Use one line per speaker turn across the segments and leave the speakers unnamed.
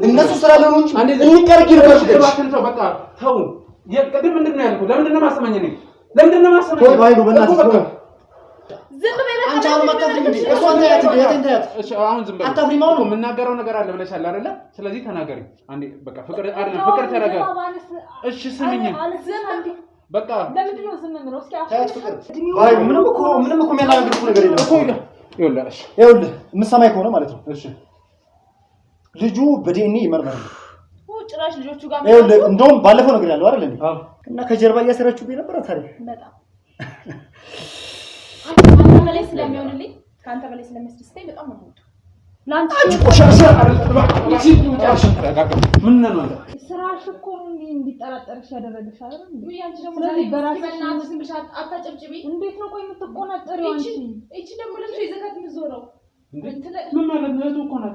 እነሱ ስላለ ነው እንጂ እንቀርቅ ይርባሽ
በቃ ተው የቀድም ምንድነው ያልኩት ለምንድነው ማሰማኝ ነኝ ለምንድነው ማሰማኝ
ወይ ባይሉ በእናትህ
ዝም በይ
አንቺ አሁን ማታፍሪ እንዴ እሷ እንታያት
እሺ አሁን ዝም በይ
አታፍሪ ማለት ነው
የምናገረው ነገር አለ ብለሻል አይደለ ስለዚህ ተናገሪ አንዴ በቃ ፍቅር አይደለም ፍቅር ተረጋ እሺ ስሚኝ በቃ
ለምንድነው ዝም ነው እስኪ
ታያት ፍቅር ባይ ምንም እኮ የሚያናግርኩ ነገር የለም
እኮ ይኸውልሽ
የምትሰማኝ ከሆነ ማለት ነው
እሺ
ልጁ በዲኤንኤ ይመርመራል
ጭራሽ ልጆቹ ጋር
ይኸውልህ እንደውም ባለፈው ነገር ያለው አይደል እንዴ እና ከጀርባ እያሰረችው ነበር ታዲያ
በጣም አንተ በላይ ስለሚሆንልኝ ካንተ በላይ ስለሚያስደስተኝ በጣም ነው የምወደው ላንቺ
ቆሻሻ
ምን ነው
ስራሽ እኮ እንዲጠራጠርሽ ያደረግሽ አይደል እንዴ ያንቺ ደግሞ ለኔ በራስሽ ዝምብሽ አታጨብጭቢ እንዴት ነው ቆይ የምትቆናጠሪው አንቺ እቺ ደግሞ ለምን ይዘጋት ምዞረው
ምን ማለት ነው እኮ ነው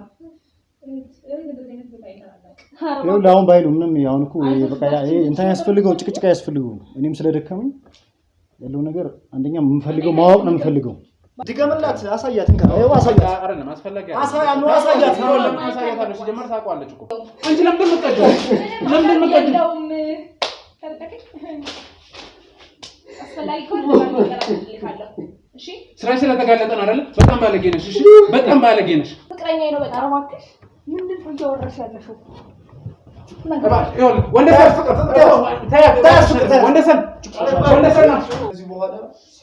አሁን ባይሉ ምንም አሁን እኮ በቃ ይሄ እንትን ያስፈልገው ጭቅጭቅ ያስፈልገው እኔም ስለደከመኝ ያለው ነገር አንደኛ የምፈልገው ማወቅ ነው የምፈልገው ድገምላት አሳያት እንካ አይው አሳያት
አይደለም አስፈላጊ
አሳያት ነው አሳያት
አሳያታለሁ ሲጀመር ታውቃለች እኮ አንቺ ለምን ምትቀደው
አስፈላጊ ከሆነ እሺ
ስራሽ ስለተጋለጠ ነው አይደል በጣም ባለጌ ነሽ እሺ በጣም ባለጌ ነሽ
ፍቅረኛዬ ነው በጣም አረማክሽ ምንድነው እያወራሽ ያለሽው
ወንደሰን
እዚህ በኋላ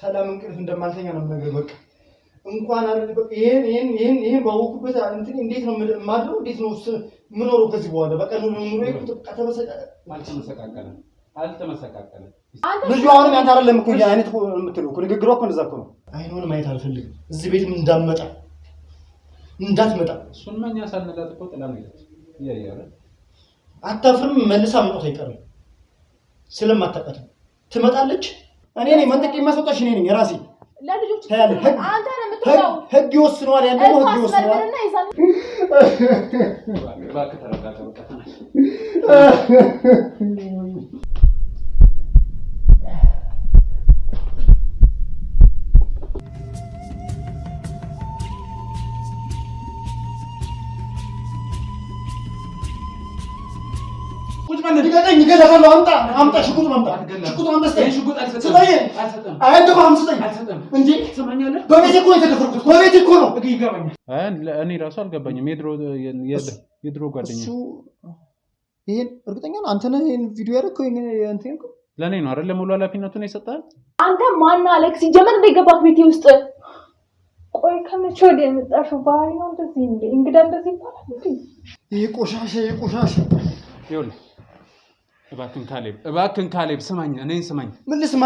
ሰላም እንቅልፍ እንደማልተኛ ነው ነገር በቃ እንኳን አይደል በቃ ይሄን ባወኩበት እንትን እንዴት ነው ማድረው እንዴት ነው ምኖረው ከዚህ በኋላ በቃ ነው
አልተመሰቃቀለም
ልጁ አሁን አንተ አይደለም እኮ አይነት የምትለው እኮ ንግግሯ እኮ እንደዛ እኮ ነው አይኑን ማየት አልፈልግም እዚህ ቤትም እንዳትመጣ
እሱን ማኛ ሳንላት እኮ ጥላ ነው ያያያረ
አታፍርም መልሳ መጣት አይቀርም ስለማታቀት ትመጣለች እኔ ነኝ መንጠቅ የሚያስወጣሽ እኔ ነኝ ራሴ
ለልጆች አንተ ነህ የምትለው
ህግ ይወስነዋል ያለው ህግ ይወስነዋል
እባክህ ተረጋጋ በቃ ቁጭ ማለት
ይገለታለሁ አምጣ ሽጉጥ አምጣ ሽጉጥ አልሰጠም አይደለም አልሰጠም እንዴ ትሰማኛለህ በቤቴ እኮ የተደፈርኩት በቤቴ እኮ ነው ይገባኛል
እኔ ራሱ አልገባኝም የድሮ ጓደኛ
እሱ ይሄን እርግጠኛ ነው አንተ ነህ ይሄን ቪዲዮ ያደረከው እንትን እኮ
ለኔ ነው አይደል ሙሉ ኃላፊነቱን የሰጠህ አንተ
ማን አለክስ ጀመር እንደገባክ ቤቴ ውስጥ ቆይ ከመቼ ወዲህ የመጣሽው ባህሪ ነው እንደዚህ እንግዳ እንደዚህ ይባላል
ይሄ ቆሻሻ
ይኸውልህ እባክህን ካሌብ ስማኝ እኔን ስማኝ
ምን ልስማ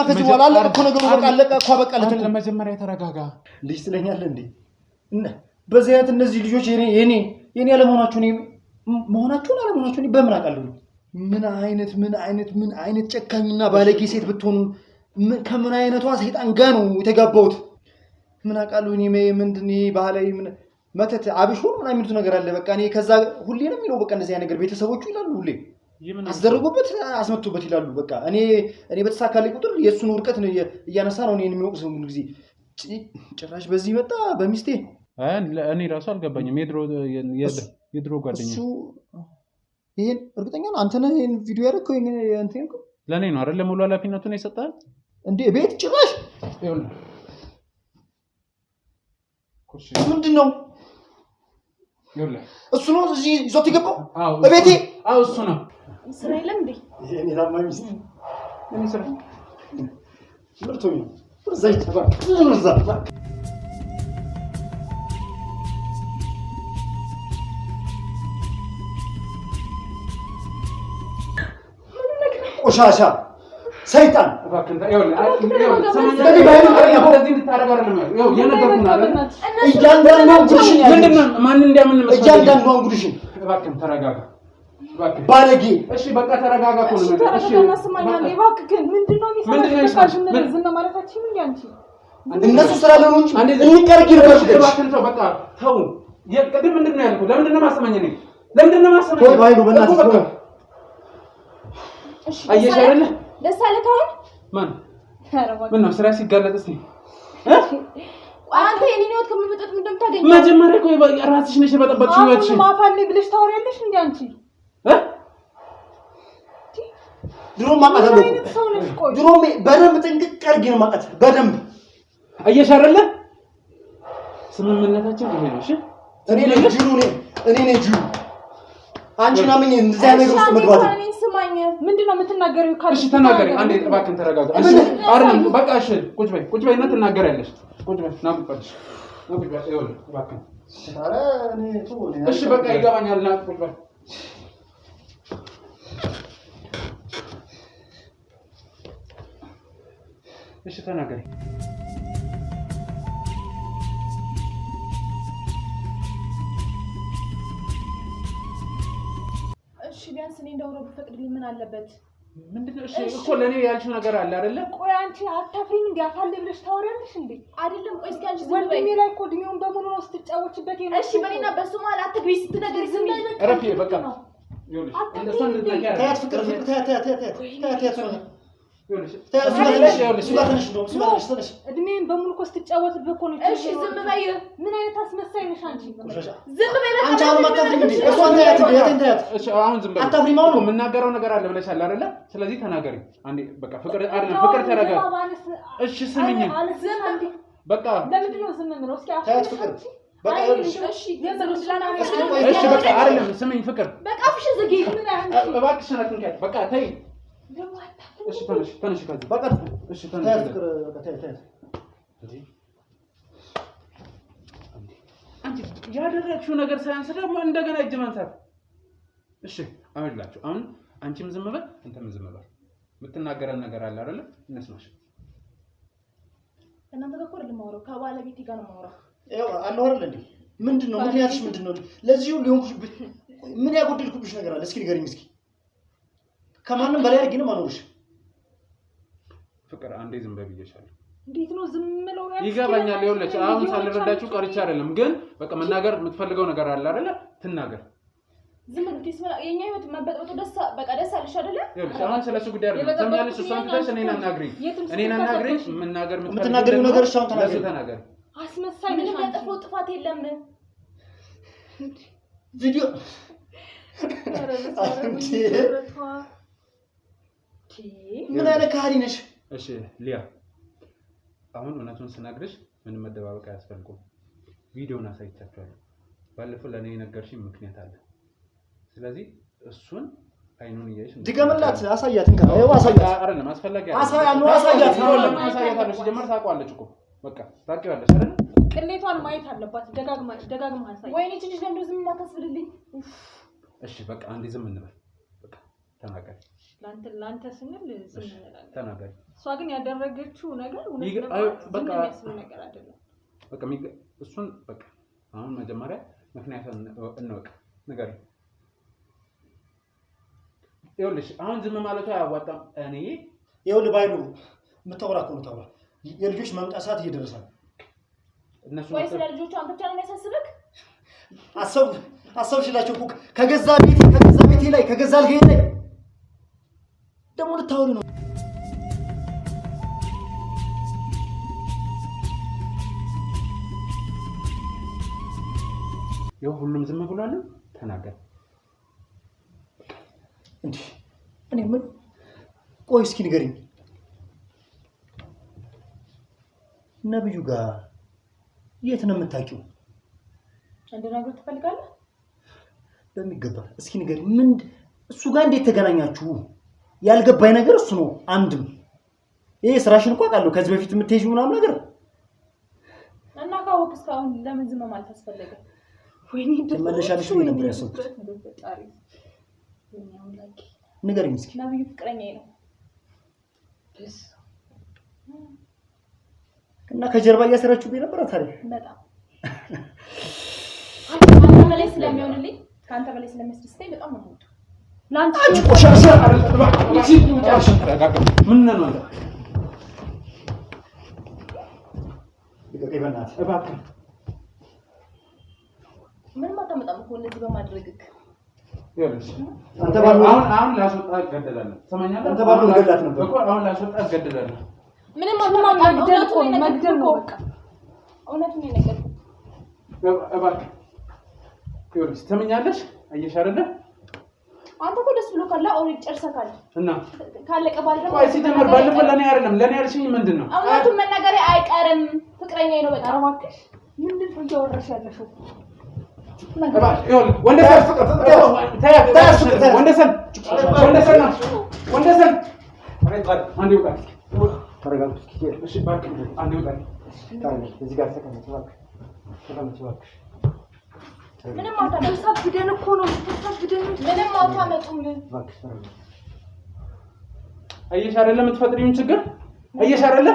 ከዚህ በኋላ አለቀ እኮ ነገሩ በቃ አለቀ እኮ በቃለት እኮ
ለመጀመሪያ ተረጋጋ
ልጅ ስለኛለህ እንዴ በዚህ አይነት እነዚህ ልጆች የኔ አለመሆናቸውን አለመሆናቸውን በምን አውቃለሁ ምን አይነት ጨካኝና ባለጌ ሴት ብትሆኑ ከምን አይነቷ ሰይጣን ጋር ነው የተጋባሁት ምን አውቃለሁ እኔ ምንድን ባህላዊ ምን መተት አብሾ ምን አይነት ነገር አለ በቃ እኔ ከዛ ሁሌ ነው የሚለው በቃ እንደዚህ አይነት ነገር ቤተሰቦቹ ይላሉ ሁሌ አስደረጉበት አስመጡበት ይላሉ በቃ እኔ በተሳካለ ቁጥር የሱን ወርቀት ነው እያነሳ ነው እኔን የሚወቅሰው ሁሉ ጊዜ ጭራሽ በዚህ መጣ በሚስቴ
እኔ ራሱ አልገባኝም የድሮ ጓደኛ
እሱ ይሄን እርግጠኛ ነው አንተ ነህ ይሄን ቪዲዮ ያደረከው እንትን እኮ
ለኔ ነው አይደል ሙሉ ኃላፊነቱን የሰጠህ
እንዴ ቤት ጭራሽ
ይኸውልህ
ምንድነው
ይኸውልህ
እሱ ነው እዚህ ይዞት የገባው በቤቴ
እሱ ነው
ስራ የለም እንዴ
እኔ ታማኝ ሚስት እኔ ስራ ምርቶኝ ዘይት ተባለ ቆሻሻ ሰይጣን
እባክህ እያንዳንዷን ጉድሽን እባክህ ተረጋጋ
ባለጌ
እሺ በቃ ተረጋጋ እኮ ነው
እሺ ተረጋጋና እባክህ ግን ምንድነው የሚሰማሽ ዝና ማለታችን ምን ያንቺ
እነሱ ስላለ ነው እንጂ እንቀርቅ ይርባሽ
እባክህ ተው በቃ ተው የቅድም ምንድነው ያልኩት ለምንድነው ማሰማኝ ነኝ ለምንድነው ማሰማኝ
ወይ ባይሉ በእናትህ
እሺ
አየሽ አይደለ
ደስ አለ ታውን
ማን ምን ነው ስራ ሲጋለጥ እስቲ
አንተ የኔን ህይወት ከምትበጠጥ ምን እንደምታገኝ
መጀመሪያ እኮ ራስሽ ነሽ የበጠበጥሽው ህይወትሽ።
ማፋኔ ብለሽ ታወሪያለሽ እንዴ አንቺ?
ድሮም ማቃተለው ድሮም በደንብ ጥንቅቅ አድርጌ ነው ማቃተ በደንብ
አየሻረለ ስምምነታችን ይሄ ነው። እሺ
እኔ ነኝ ጅሩ አንቺና ምን እንደዛ ነገር ውስጥ መግባት ነው።
እኔ ስማኝ ምንድነው የምትናገሪው? ካለ
እሺ ተናገሪ አንዴ እባክህን ተረጋጋ። እሺ አይደለም በቃ እሺ ቁጭ በይ እና ትናገሪያለሽ። ቁጭ በይ ና ቁጭ በይ ይኸውልህ እባክህን።
ኧረ እኔ
እሺ በቃ ይገባኛል ና ቁጭ በይ። እሺ ተናገሪ።
እሺ ቢያንስ እኔ እንደው ብትፈቅድልኝ ምን አለበት?
ምንድነው? እሺ እኮ ለኔ ያልሽው ነገር አለ አይደለ?
ቆይ አንቺ አታፍሪም እንዴ? አፋል ብለሽ ታወሪያለሽ እንዴ? አይደለም ቆይ እስኪ አንቺ ዝም በይ። ወንድሜ ላይ እኮ እድሜውን በሙሉ ነው ስትጫወችበት ይሄ ነው። እሺ በኔና በሱ መሀል አትግቢ። ስትነግሪ ዝም በይ።
ረፊ በቃ ይኸውልሽ እንደሷ እንድትነኪ
ታያት ፍቅር ታያት እድሜን በሙሉ እኮ ስትጫወትበት እኮ ነው። እሺ ዝም በይ። ምን አይነት አስመሳይ ነሽ አንቺ? ዝም በይ። አንቺ አሁን አታፍሪም እንዴ? እሷን ታያት። እሺ አሁን ዝም በይ። አታፍሪም? አሁን የምናገረው ነገር አለ ብለሻል አይደለ? ስለዚህ ተናገሪ አንዴ። በቃ ፍቅር አይደለም ፍቅር ተረጋጋ። እሺ ስሚኝ በቃ ለምንድን ነው ዝም የምለው? እስኪ ታያት ፍቅር በቃ ይኸውልሽ። እሺ ገንዘብ ስለናገር እሺ በቃ አይደለም ስሚኝ ፍቅር በቃ አፍሽ ዝጊ። ምን አይነት እባክሽን አትንኪያት። በቃ ተይ እሺ ተነሽ ከዚህ በቃ እሺ ተነሽ አንቺ ያደረግሽው ነገር ሳያንስ ደግሞ እንደገና እጅ ማንሳት። እሺ አሁንላችሁ አሁን አንቺም ዝም በል አንተም ዝም በል። የምትናገረን ነገር አለ አይደለ? እንስማሽ። እናንተ ጋር እኮ አይደለም የማወራው ከባለቤቴ ጋር ነው የማወራው። ያው አለው አይደል እንዴ? ምንድነው ምክንያትሽ? ምንድነው ለዚህ ሁሉ ሊሆንኩሽ? ምን ያጎደልኩብሽ ነገር አለ? እስኪ ንገሪኝ እስኪ። ከማንም በላይ አድርጊ ነው ማኖርሽ። ፍቅር አንዴ ዝም በይ ብዬሻለሁ። እንዴት ነው ዝም ብለው ያልሽ? ይገባኛል። ይኸውልሽ አሁን ሳልረዳችሁ ቀርቼ አይደለም፣ ግን በቃ መናገር የምትፈልገው ነገር አለ አይደለ? ትናገር። ዝም ብለሽ የኛ ህይወት መበጥበጡ በቃ ደስ አለሽ አይደለ? ይኸውልሽ አሁን ስለሱ ጉዳይ አይደለም። ሰምኛለሽ? እሷን ትተሽ እኔን አናግሪኝ። የምትናገሪው ነገር እሷን ተናገሪ። አስመሳይ ምንም ያጠፋው ጥፋት የለም። ቪዲዮ ምን አይነት ካህሪ ነሽ? እሺ ሊያ አሁን እውነቱን ስናግርሽ ምንም መደባበቅ አያስፈልግም። ቪዲዮውን አሳይቻችኋለሁ። ባለፈው ለኔ የነገርሽኝ ምክንያት አለ። ስለዚህ እሱን አይኑን እያይሽ ድገምላት። አሳያት እንካ ነው አሳያት። አይደለም አስፈላጊ አይደለም። አሳያት ነው አሳያታለሽ። ጀመር ታውቀዋለች እኮ በቃ ታውቂዋለሽ አይደል? ቅሌቷን ማየት አለባት። ደጋግማ አሳይ። ወይኔ ትንሽ ለምዶ ዝም ማታስብልልኝ። እሺ በቃ አንዴ ዝም እንበል። በቃ ተናገሪ። ላንተ ስንል ዝም እንላለን። ተናገሪ። እሷ ግን ያደረገችው ነገር እውነት ነው። በቃ ነገር አይደለም። በቃ እሱን በቃ አሁን መጀመሪያ ምክንያቱን እንወቅ። ንገሪ። ይኸውልሽ አሁን ዝም ማለቱ አያዋጣም። እኔ ይኸውልህ ባይሉ የምታወራ እኮ ነው ታወራ። የልጆች መምጣት ሰዓት እየደረሰ ነው። እነሱ ወይ ስለ ልጆቹ አንተ ብቻ ነው የሚያሳስብህ? አሰብሽላቸው እኮ ከገዛ ቤቴ ላይ ከገዛ አልጋዬ ላይ ደግሞ ልታወሪ ነው። ይኸው ሁሉም ዝም ብሏል። ተናገር እንዴ! እኔ ምን ቆይ እስኪ ንገሪኝ። ነብዩ ጋር የት ነው የምታውቂው? እንድነግርህ ትፈልጋለህ? በሚገባ እስኪ ንገሪኝ። ምን እሱ ጋር እንዴት ተገናኛችሁ? ያልገባኝ ነገር እሱ ነው። አንድም ይሄ ስራሽን እንኳን አውቃለሁ ከዚህ በፊት የምትሄጂው ምናምን ነገር እና ካወቅ እስካሁን ለምን ዝም ማለት አስፈለገ? ወይኔ ተመለሻለሽ ወይ ነበር ያሰብኩት። ንገሪኝ እስኪ። ነብዩ ፍቅረኛዬ ነው እና ከጀርባ እያሰራችሁብኝ ነበር ታዲያ? በጣም አንተ በላይ ስለሚሆንልኝ ካንተ በላይ ስለሚያስደስተኝ በጣም ነው የምወደው። ላንቺ ቆሻሻ ምን ነው ነው እባክህ ምንም አታመጣም እኮ እንደዚህ በማድረግክ። ይኸውልሽ አንተ አሁን ላስወጣ እገደላለሁ። ሰማኛለህ? አንተ ባሉ ገላት ነበር እኮ አሁን ላስወጣ እገደላለሁ። ምንም አታመጣም። መግደል ነው በቃ።
እውነቱን ነው የነገርኩት።
እባክህ ይኸውልሽ ትሰምኛለሽ? አየሽ አይደለ?
አንተ እኮ ደስ ብሎ ካላ ኦሬዲ ጨርሰካል
እና
ካለቀ ባል ደግሞ
ቆይ ሲጀመር ባለፈው ለኔ አይደለም ለኔ ያልሽኝ ምንድን ነው?
እውነቱን መናገሬ አይቀርም። ፍቅረኛዬ ነው በቃ። እባክሽ ምንድን ነው እያወራሽ ያለሽው? ምንም አታመጡም እኮ ነው ምንም አታመጡም።
አየሽ አይደለ የምትፈጥሪውን ችግር አየሽ አይደለ?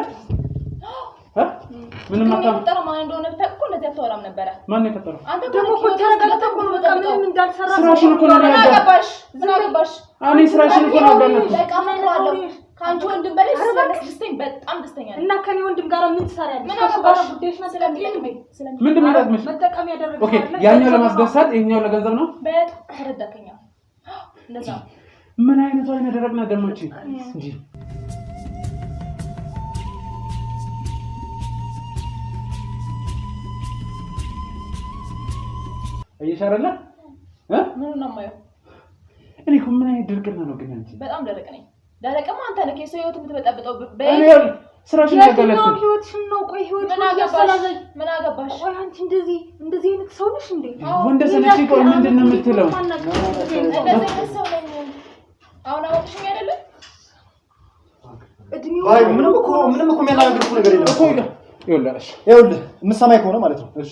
ምንም
አታመጡም። ማን እንደሆነ ብታውቅ እኮ እንደዚህ አታወራም ነበረ።
ማን ነው የፈጠረው?
አንተ ደግሞ እኮ ተረጋግተህ እኮ ነው በቃ ምንም እንዳልሰራ
ስራሽን እኮ ነው
ያገባሽ ዝናገባሽ
እኔ ስራሽን እኮ ነው ያገባሽ።
በቃ ምን አለው ካንቺ ወንድም በላይ ስለደስተኝ በጣም ደስተኛ ነኝ። እና ከኔ ወንድም ጋር ምን ትሰሪያለሽ? ምን አገባሽ? ጉዳይሽ ነው ስለሚጠቅመኝ
ምንድን ነው ያደረግሽ?
መጠቀም ያደረግሽ
ኦኬ ያኛው ለማስደሰት ይሄኛው ለገንዘብ ነው።
በጣም ተረዳከኛ እንደዛ
ምን አይነቱ አይነ ደረቅ ነው ደግሞ እንጂ አየሽ አይደለ?
ምን ነው ማየው?
እኔ እኮ ምን አይነት ድርቅና ነው ግን አንቺ?
በጣም ደረቅ ነኝ። ደረቅማ አንተ ነህ የሰው ህይወት የምትበጠብጠው።
እኔ ስራሽን ያገለጥኩ
ህይወትሽን ነው። ቆይ ህይወት ምን አገባሽ? ቆይ አንቺ እንደዚህ አይነት ሰው ነሽ እንዴ?
ወንደ ሰነች ቆይ ምንድን ነው የምትለው?
እንደዚህ ሰው ነኝ። አሁን አወቅሽኝ አይደለ?
አይ ምንም እኮ የሚያናግርኩ ነገር የለም እኮ
ይኸውልሽ
የምትሰማኝ ከሆነ ማለት ነው።
እሺ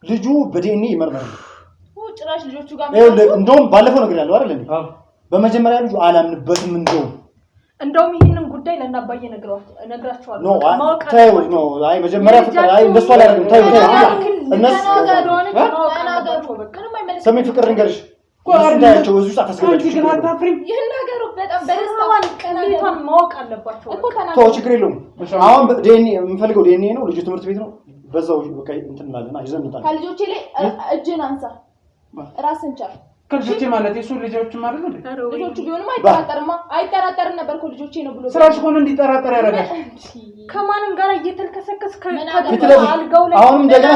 ልጁ በዲኤንኤ ይመርመራል።
ጭራሽ ልጆቹ ጋር
እንደውም ባለፈው ነገር ያለው አይደል እንዴ? በመጀመሪያ ልጁ አላምንበትም። እንደውም
ይሄንን ጉዳይ ለእናባዬ ነግራቸዋለሁ።
ነው አይ መጀመሪያ ፍቅር አይ እንደሱ አላደርግም። ታዩ እነሱ ሰሚ ፍቅር እንገርሽ ቆርዳቸው እዚህ ውስጥ አታስገባችሁ።
ግን አታፍሪም?
ይናገሩ በጣም በደስታዋን ቀናቷን ማወቅ አለባቸው እኮ
ተው ችግር የለውም። አሁን ዲኤንኤ የምፈልገው ዲኤንኤ ነው። ልጁ ትምህርት ቤት ነው። በዛው በቃ እንትን እንላለና ይዘን እንጣለን።
ከልጆቼ ላይ እጅን አንሳ ራስን ቻል።
ከልጆቼ ማለት የሱ ልጆች ማለት ነው።
ልጆቹ ቢሆንም አይጠራጠርም ነበር እኮ ልጆቼ ነው ብሎ
ስራሽ ሆነ እንዲጠራጠር ያደርጋል።
ከማንም ጋር እየተልከሰከስ
አልጋው ላይ አሁንም እንደገና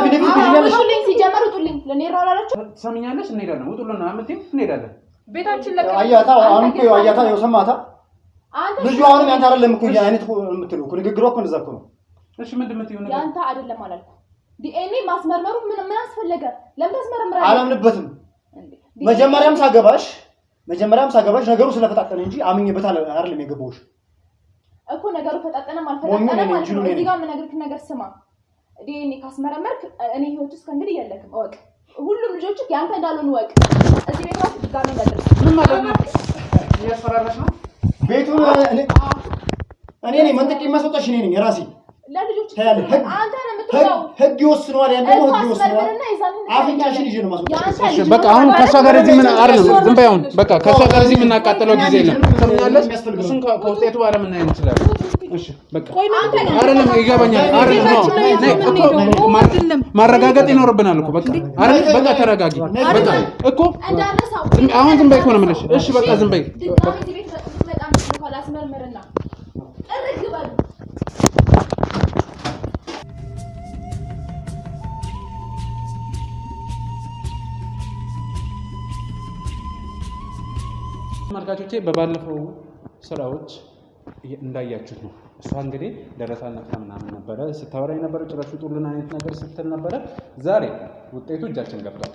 ፊት ለፊት
ውጡልኝ፣ ሲጀመር ውጡልኝ። ለኔ ራላላችሁ
ትሰሚኛለሽ? እንሄዳለን። ውጡልን አመቴም እንሄዳለን።
ቤታችን ለቀ
አያታ አሁን እኮ አያታ ነው ሰማታ። ልጁ አሁንም ያንተ አይደለም እኮ አይነት የምትለው እኮ ንግግሯ እኮ እንደዛ እኮ ነው።
እሺ ምንድን ነው የምትይው ነገር?
ያንተ አይደለም አላልኩ። ዲኤንኤ ማስመርመሩ ምን አስፈለገ? ለምን ታስመረምራለህ?
አላምንበትም። መጀመሪያም ሳገባሽ ነገሩ ስለፈጣጠነ እንጂ አምኜበት አይደለም የገባሁሽ
እኮ። ነገሩ ፈጣጠነም አልፈጣጠነም ማለት ነው። እዚህ ጋር የምነግርህ ነገር ስማ። ዲኤንኤ ካስመረመርክ እኔ ህይወት ውስጥ ከእንግዲህ የለክም እወቅ። ሁሉም ልጆች ያንተ እንዳልሆኑ እወቅ። እዚህ ቤት ውስጥ ድጋሚ እንዳትደርስ።
ምን ማለት ነው? እያስፈራራሽ ነው?
ቤቱን እኔ ነኝ መንጠቅ የሚያስወጣሽ እኔ ነኝ ራሴ
ለልጆች አንተ ነው የምትለው።
ህግ ይወስነዋል። ያንደው ህግ ይወስነዋል። አፍንጫሽን ይዤ ነው ማስወጣሽ።
እሺ በቃ አሁን ከሷ ጋር እዚህ ምን አይደለም፣ ዝም በይ አሁን በቃ ከሷ ጋር እዚህ የምናቃጥለው ጊዜ የለም። ትሰምኛለሽ? እሱን ከውጤቱ በኋላ ምን አይነት ይችላል? እሺ በቃ አይደለም፣ ይገባኛል። አይደለም ማረጋገጥ ይኖርብናል እኮ በቃ አይደል? በቃ ተረጋጊ። በቃ እኮ አሁን ዝም በይ እኮ ነው የምልሽ። እሺ በቃ ዝም በይ። ተመልካቾቼ በባለፈው ስራዎች እንዳያችሁት ነው። እሷ እንግዲህ ደረሳና ምናምን ነበረ ስታወራ የነበረው ጭራሽ ውጡልን አይነት ነገር ስትል ነበረ። ዛሬ ውጤቱ እጃችን ገብቷል።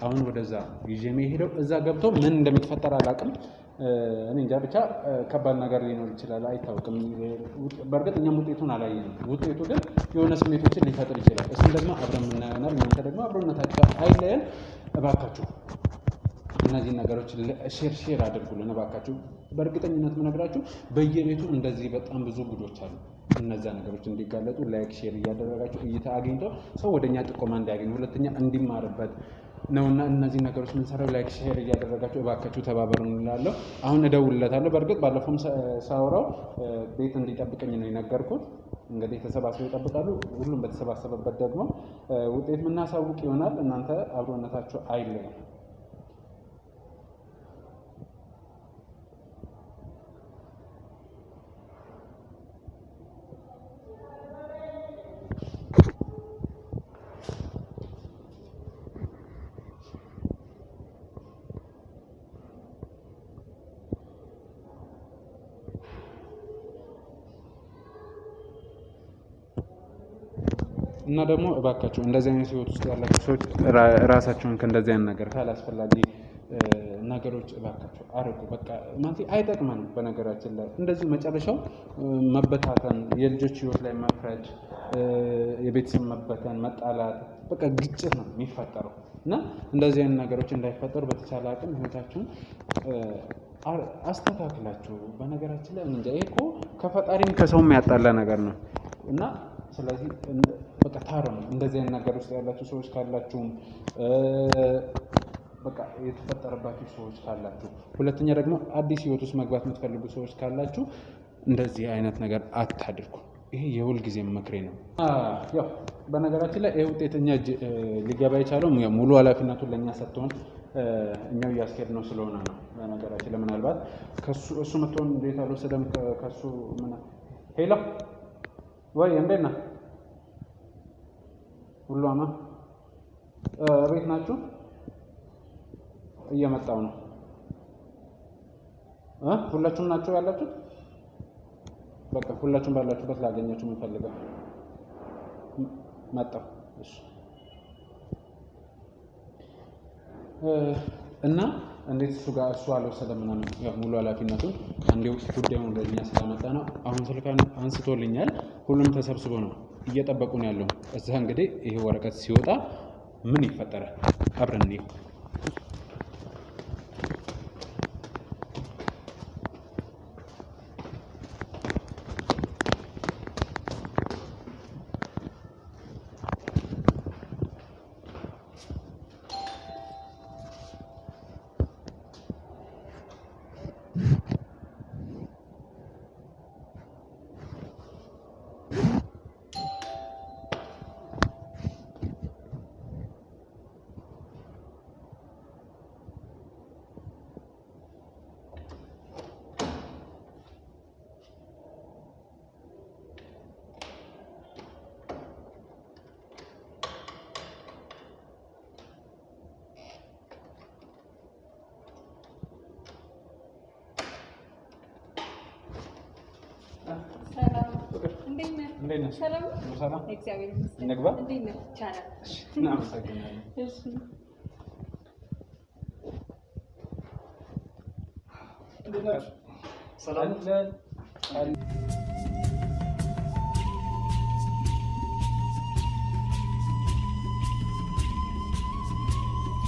አሁን ወደዛ ይዤ የምሄደው እዛ ገብቶ ምን እንደሚፈጠር አላውቅም። እኔ እንጃ ብቻ ከባድ ነገር ሊኖር ይችላል፣ አይታወቅም። በእርግጥ እኛም ውጤቱን አላየንም። ውጤቱ ግን የሆነ ስሜቶችን ሊፈጥር ይችላል። እሱም ደግሞ አብረን የምናየው እናንተ ደግሞ አብሮነታችሁ አይለየን እባካችሁ። እነዚህ ነገሮች ሼር አድርጉልን እባካችሁ። በእርግጠኝነት የምነግራችሁ በየቤቱ እንደዚህ በጣም ብዙ ጉዶች አሉ። እነዛ ነገሮች እንዲጋለጡ ላይክ ሼር እያደረጋችሁ እይታ አግኝተው ሰው ወደኛ ጥቆማ እንዲያገኝ ሁለተኛ እንዲማርበት ነውና እነዚህ ነገሮች የምንሰራው ላይክ ሼር እያደረጋችሁ እባካችሁ ተባበሩን እንላለሁ። አሁን እደውልለታለሁ። በእርግጥ ባለፈውም ሳወራው ቤት እንዲጠብቀኝ ነው የነገርኩት። እንግዲህ ተሰባስበው ይጠብቃሉ። ሁሉም በተሰባሰበበት ደግሞ ውጤት የምናሳውቅ ይሆናል። እናንተ አብሮነታችሁ አይለይም። እና ደግሞ እባካችሁ እንደዚህ አይነት ህይወት ውስጥ ያላችሁ ሰዎች ራሳችሁን ከእንደዚህ አይነት ነገር ካላስፈላጊ ነገሮች እባካችሁ አርቁ። በቃ ማለት አይጠቅመንም። በነገራችን ላይ እንደዚህ መጨረሻው መበታተን፣ የልጆች ህይወት ላይ መፍረድ፣ የቤተሰብ መበተን፣ መጣላት፣ በቃ ግጭት ነው የሚፈጠረው እና እንደዚህ አይነት ነገሮች እንዳይፈጠሩ በተቻለ አቅም ህይወታችሁን አስተካክላችሁ። በነገራችን ላይ እንጃ ይሄ እኮ ከፈጣሪም ከሰውም ያጣላ ነገር ነው እና ስለዚህ በቃ ታረሙ። እንደዚህ አይነት ነገር ውስጥ ያላችሁ ሰዎች ካላችሁም በቃ የተፈጠረባችሁ ሰዎች ካላችሁ፣ ሁለተኛ ደግሞ አዲስ ህይወት ውስጥ መግባት የምትፈልጉ ሰዎች ካላችሁ እንደዚህ አይነት ነገር አታድርጉ። ይሄ የሁል ጊዜ ምክሬ ነው። ያው በነገራችን ላይ ይሄ ውጤት እኛ ሊገባ የቻለው ሙሉ ኃላፊነቱን ለእኛ ሰጥቶን እኛው እያስኬድ ነው ስለሆነ ነው። በነገራችን ላይ ምናልባት እሱ መጥቶን እንዴት አልወሰደም ከሱ ሄሎ ወይ እንዴት ነህ? ሁሉ አማን ቤት ናችሁ? እየመጣው ነው። ሁላችሁም ናችሁ ያላችሁት? በቃ ሁላችሁም ባላችሁበት ላገኛችሁ የምፈልገው መጣሁ። እሺ እና እንዴት እሱ አልወሰደም ምናምን ያው ሙሉ ኃላፊነቱን አንዴው ጉዳዩን ወደኛ ስለመጣ ነው። አሁን ስልካን አንስቶልኛል። ሁሉም ተሰብስቦ ነው እየጠበቁ ነው ያለው። እዛ እንግዲህ ይሄ ወረቀት ሲወጣ ምን ይፈጠራል አብረን እንየው። ሰላም እግዚአብሔር ይመስገን። እንግባ። እንዴት ነህ? ቻናል እናመሰግናለን። እሺ ሰላም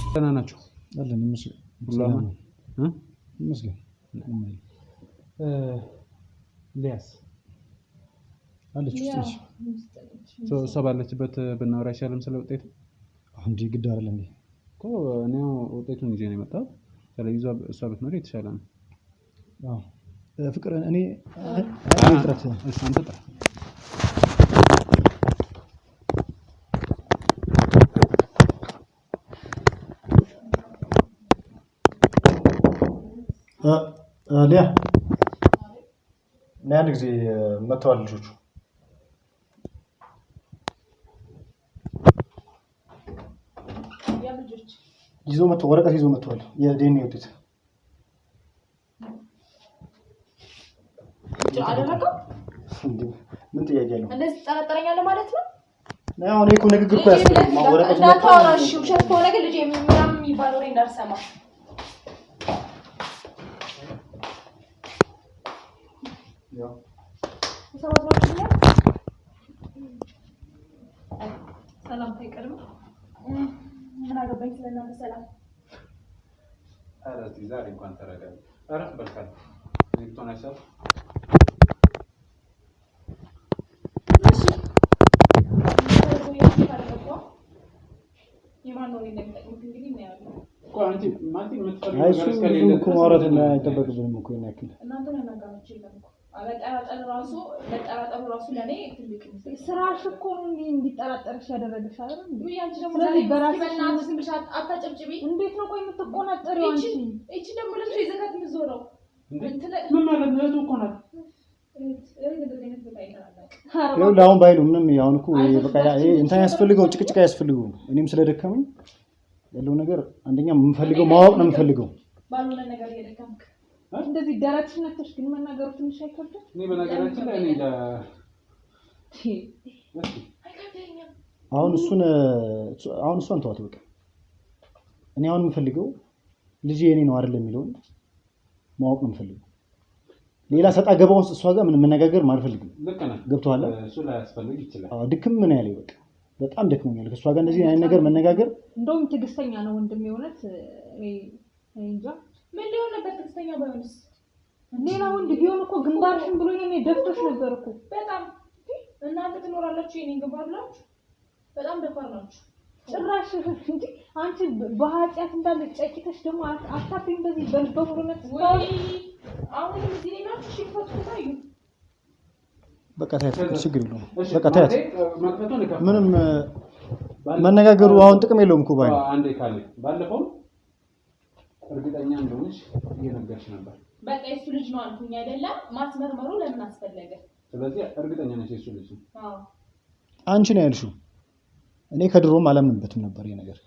ደህና ናቸው አለን ይመስገን። ይመስገን ሊያስ አለች ውስጥ እሷ ባለችበት ብናወራ አይሻልም? ስለ ውጤቱ አሁን ግድ አይደለም እንዴ እኮ እኔ ውጤቱን ይዤ ነው የመጣሁት። ስለዚህ እሷ ብትኖር የተሻለ ነው። አዎ ፍቅር እኔ ጥረት እሺ አንተ ጥረት ሊያ እና አንድ ጊዜ መተዋል ልጆቹ ይዞ መጥቶ ወረቀት ይዞ መጥቷል። የዲኤንኤ ውጤት አደረገው። ምን ጥያቄ አለው? እንደዚህ ጠረጠረኛለህ ማለት ነው? አሁን እኮ ንግግር እኮ ያስፈልጋል። ወረቀቱ እንዳታወራሽ። ውሸት ከሆነ ግን ልጄ ምንም የሚባል ወሬ እንዳልሰማ። ያው ሰላም ታይቀርም ምን አገባኝ ስለናንተ ሰላም። ኧረ እዚህ ዛሬ እንኳን ተረጋጋ። ኧረ በልካል ሊቶና ይሰጥ እሺ የማን ነው እንደሚጠቅምት እንግዲህ ነው ያለው እኮ አንቺ ማንቲ የምትፈልጊው ነገር እስከሌለ እኮ ማውራት እና አይጠበቅብንም እኮ ይናክል እናንተ ለናጋራችሁ የለም እኮ አለጠራጠር ራሱ ለኔ ትልቅ ስራሽ እኮ እንዲጠራጠርሽ ያደረግሽ አይደል እንዴ? ያንቺ ደግሞ ስለዚህ በራስሽ ዝም ብለሽ አታጨብጭቢ። እንዴት ነው ቆይ የምትቆናጠሪው አንቺ? እቺ ደግሞ ለምን ይዘጋት ምዞረው ምን ማለት ነው? እቱ እኮ ናት። ይኸውልህ አሁን ባይሉ ምንም አሁን እኮ በቃ እንትን ያስፈልገው ጭቅጭቅ ያስፈልገው። እኔም ስለደከመኝ ያለው ነገር አንደኛ የምፈልገው ማወቅ ነው የምፈልገው። ባሉነ ነገር እየደከምክ እንደዚህ ደረትሽ ነክተሽ ግን መናገሩ ትንሽ አይከብድም? እኔ በነገራችን ላይ እኔ
አሁን እሷን ተዋት በቃ። እኔ አሁን የምፈልገው ልጄ የኔ ነው አይደል የሚለውን ማወቅ ነው የምፈልገው። ሌላ ሰጣ ገባ ውስጥ እሷ ጋር ምንም መነጋገር አልፈልግም። ገብቶሃል?
እሱ ላይ ያስፈልግ ይችላል።
ድክም ምን ያለኝ በቃ በጣም ደክሞኛል ከእሷ ጋር እንደዚህ አይነት ነገር መነጋገር።
እንደውም ትዕግስተኛ ነው ወንድሜ እውነት። እንጃ
ምን ሊሆን ነበር ትዕግስተኛ ባይሆንስ?
ሌላ ወንድ ቢሆን እኮ ግንባርሽን ብሎኝ እኔ ደፍቶሽ ነበር እኮ።
በጣም እናንተ ትኖራላችሁ የኔን ግንባር ብላችሁ በጣም ደፋር ናችሁ።
ጭራሽ እንጂ አንቺ በኃጢአት እንዳለ ጨቂተሽ ደግሞ አታፍሪም በዚህ በሙሉነት።
ወይ አሁን እዚህ ላይ ናችሁ ሽፈቱ ታዩ።
በቃ ታያት ችግር የለውም። በቃ ታያት ምንም መነጋገሩ አሁን ጥቅም የለውም እኮ ባይ
አንዴ ካለ ባለፈው እርግጠኛ እንደሆነሽ እየነገርሽ ነበር።
በቃ እሱ ልጅ ነው አልኩኝ አይደለ? ማስመርመሩ ለምን አስፈለገ?
ስለዚህ እርግጠኛ ነሽ እሱ ልጅ ነው?
አዎ
አንቺ ነው ያልሽው። እኔ ከድሮም አላምንበትም ነበር ይሄ ነገር።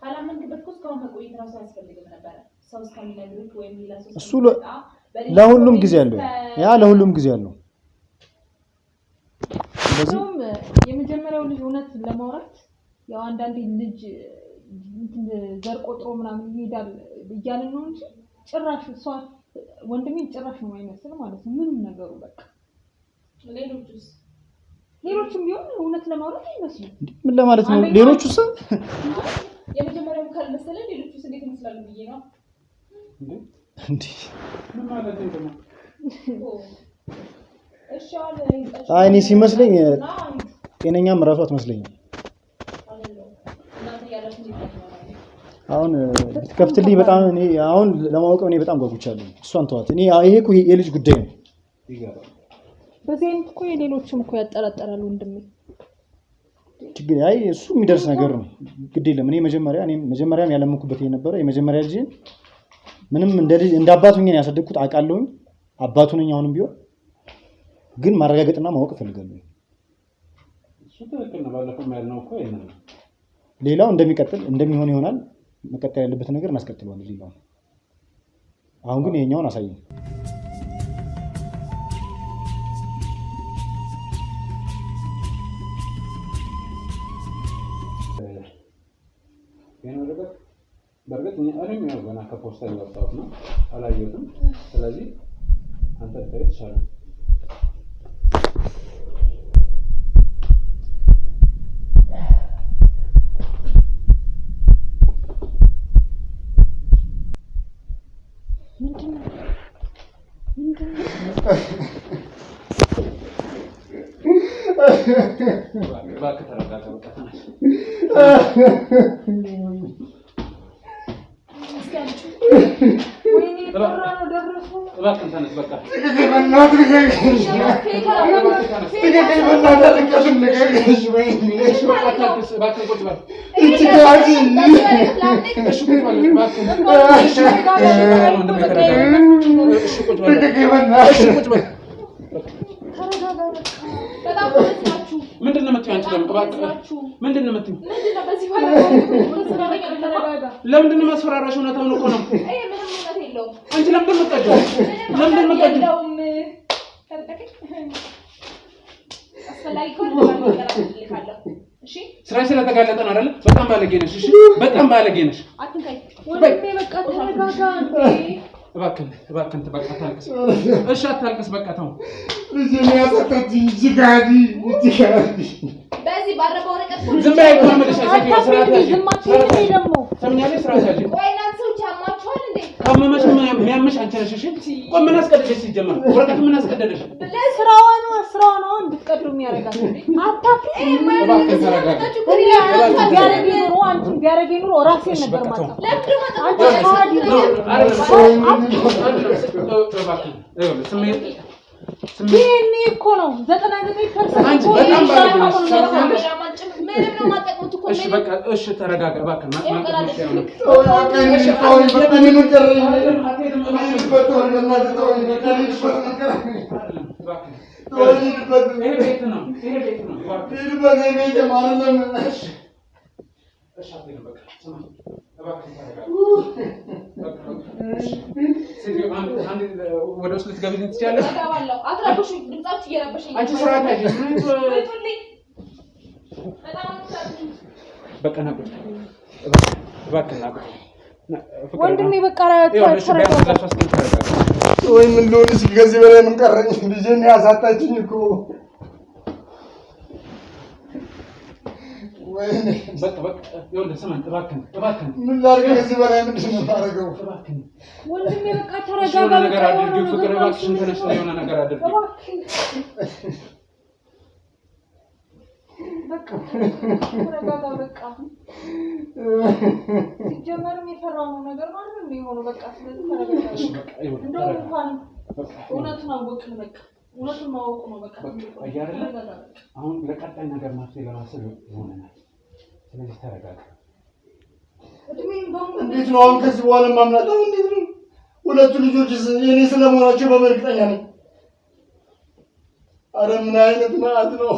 ካላመንክበት እኮ እስካሁን መቆየት ራሱ አያስፈልግም ነበር። ሰው እስከሚነግርህ ወይም ሌላ ሰው
እሱ ለሁሉም ጊዜ አለው። ያ ለሁሉም ጊዜ አለው።
ስለዚህ የመጀመሪያው ልጅ እውነት ለማውራት ያው አንዳንዴ ልጅ ዘር ቆጥሮ ምናምን ይሄዳል እያልን ነው እንጂ ጭራሽ እሷ ወንድሜ ጭራሽ ነው የማይመስል ማለት ነው። ምንም ነገሩ በቃ ሌሎችም ቢሆን እውነት ለማውራት አይመስልም።
ምን ለማለት ነው? ሌሎቹስ
የመጀመሪያው ካልመሰለ ሌሎቹስ እንዴት ይመስላሉ ብዬ ነው
እንዴ?
ምን ማለት ነው?
እኔ ሲመስለኝ ጤነኛም እራሱ አትመስለኝም። አሁን ብትከፍትልኝ በጣም እኔ አሁን ለማወቅ እኔ በጣም ጓጉቻለሁ። እሷን ተዋት። እኔ ይሄ እኮ የልጅ ጉዳይ ነው።
ይገባል።
በዚህ አይነት እኮ የሌሎችም እኮ ያጠራጠራሉ ወንድሜ።
ችግር እሱ የሚደርስ ነገር ነው። ግድ የለም። እኔ መጀመሪያም ያለምኩበት የነበረ የመጀመሪያ ልጅ ምንም እንደ አባቱ ሆኜ ያሳደግኩት አውቃለሁኝ። አባቱ ነኝ አሁንም ቢሆን ግን ማረጋገጥና ማወቅ እፈልጋለሁ።
እሱ ትክክል ነው። ባለፈው ያልነው እኮ ይሄን ነው።
ሌላው እንደሚሆን ይሆናል። መቀጠል ያለበት ነገር እናስቀጥለዋለን። ሌላው አሁን ግን ይሄኛውን አሳየኝ።
በእርግጥ እኔም ያው ገና ከፖስታ እያወጣሁት ነው፣ አላየሁትም። ስለዚህ አንተ ታየት ይችላል። እባክህ ተረጋጋ። እባክህ ተነስ። በቃ ምንድን ነው የምትይው? አንቺ ደግሞ ምንድን ነው የምትይው? ለምንድን ነው ማስፈራራሽ? እውነታውን እኮ ነው። አንቺ ለምንድን ነው የምትቀደው? ስራ ስለተጋለጠ ነው አይደል? በጣም ባለጌ ነሽ። እሺ፣ በጣም ባለጌ ነሽ። እባክህ በቃ አታልቅስ። እሺ አታልቅስ። በቃ ተው።
በዚህ ባረፈው ወረቀት
ዝም በይ። ማመለሽ አይሰኪ ስርዓት ያዥ። ሰምኛለሽ? ስርዓት ያዥ።
ወይ እናንተ ሰዎች ያማችኋል እንዴ?
ካመመሽ የሚያምሽ አንቺ ነሽ። እሺ ቆይ፣ ምን አስቀደደሽ? ሲጀመር ወረቀት ምን አስቀደደሽ?
ስራዋ ነው እንድትቀዱ የሚያረጋት። አታፍሪ።
እባክህ ተረጋጋ።
ቢያረግ ኑሮ ራሴን ነበር ማለት ነው። ይሄኔ እኮ ነው 99%
አንቺ በጣም ባለጌ ነሽ።
ምንም ነው ማጠቅሙት እኮ።
እሺ በቃ እሺ ተረጋጋ። እባክህ ወደ ውስጥ ልትገቢልኝ ትችያለሽ?
አትረብሹኝ። ድምጻችሁ እየረበሸኝ።
አንቺ ስርዓት ያዥ።
በጣም
በቃ ና ቁጭ እባክህ ና ቁጭ
ወንድሜ በቃ
ወይ ምን ልሆን እስኪ ከዚህ በላይ ምን ቀረኝ? ልጄን ያሳጣችኝ እኮ ወይኔ
በቃ ይኸውልህ ስማኝ እባክህን
ምን ላድርግ? ከዚህ በላይ ምንድን ነው የማደርገው?
እባክህን
ወንድሜ በቃ ተረጋጋ።
ነገር አድርጊው ፍቅር እባክሽን ተነሽ የሆነ ነገር አድርጊው
በቃ ተረጋጋ። በቃ ሲጀመርም የፈራው ነገር ማለት ነው የሚሆነው። በቃ ስለዚህ ተረጋጋ። እንደው እንኳን እውነቱን አወቅን። በቃ እውነቱን ማወቁ ነው በቃ
አሁን ለቀጣይ ነገር ማፍትሄ ለማሰብ ይሆነናል። ስለዚህ ተረጋጋ።
እንዴት ነው አሁን ከዚህ በኋላ ማምናለው? እንዴት ነው ሁለቱ ልጆች የኔ ስለመሆናቸው በመርግጠኛ ነኝ። አረ ምን አይነት መዓት ነው!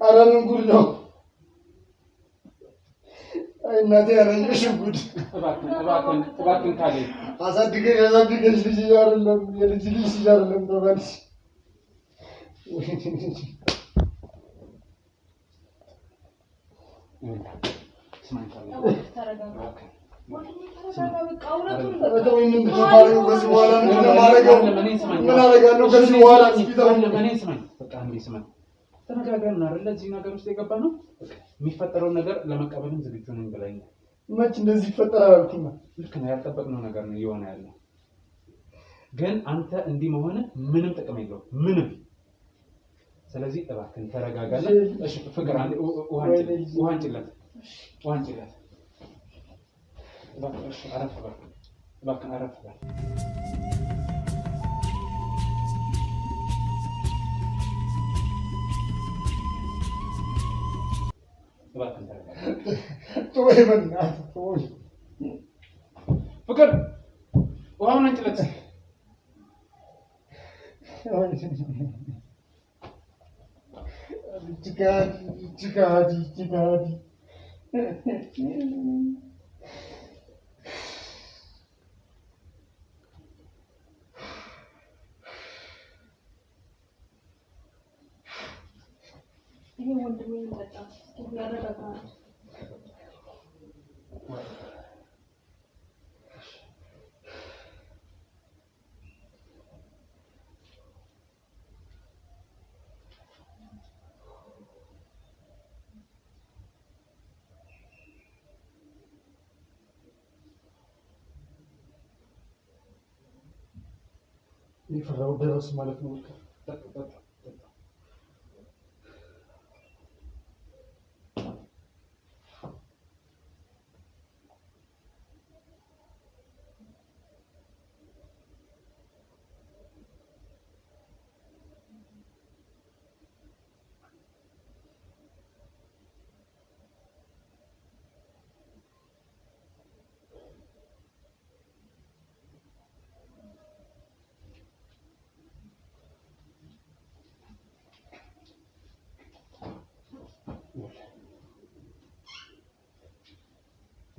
አረ ምን ጉድ ነው! አይ እናቴ ያረኝሽ ጉድ!
እባክህን ካሌብ
አሳድገሽ ልጅ አይደለም የልጅ ልጅ አይደለም ተባልሽ
ተነጋገርን አይደል? እዚህ ነገር ውስጥ የገባ ነው። የሚፈጠረውን ነገር ለመቀበልም ዝግጁ ነኝ ብለኸኛል።
መች እንደዚህ ይፈጠራል አልኩኝ።
ልክ ነው፣ ያልጠበቅነው ነገር ነው እየሆነ ያለው። ግን አንተ እንዲህ መሆን ምንም ጥቅም የለውም ምንም። ስለዚህ እባክህን ተረጋጋና እሺ ፍቅር አንዴ ውሃ አንጭለት እባክህ አረፍ በል እባክህን አረፍ በል እባክህን ተረጋጋ
ተወይ በእናትህ ተወይ
ፍቅር ውሃውን አንጭለት
ጭቃዲ
ይሄ ወንድሜ መጣ ያረጋጋል።
የፈራው ደረስ ማለት ነው።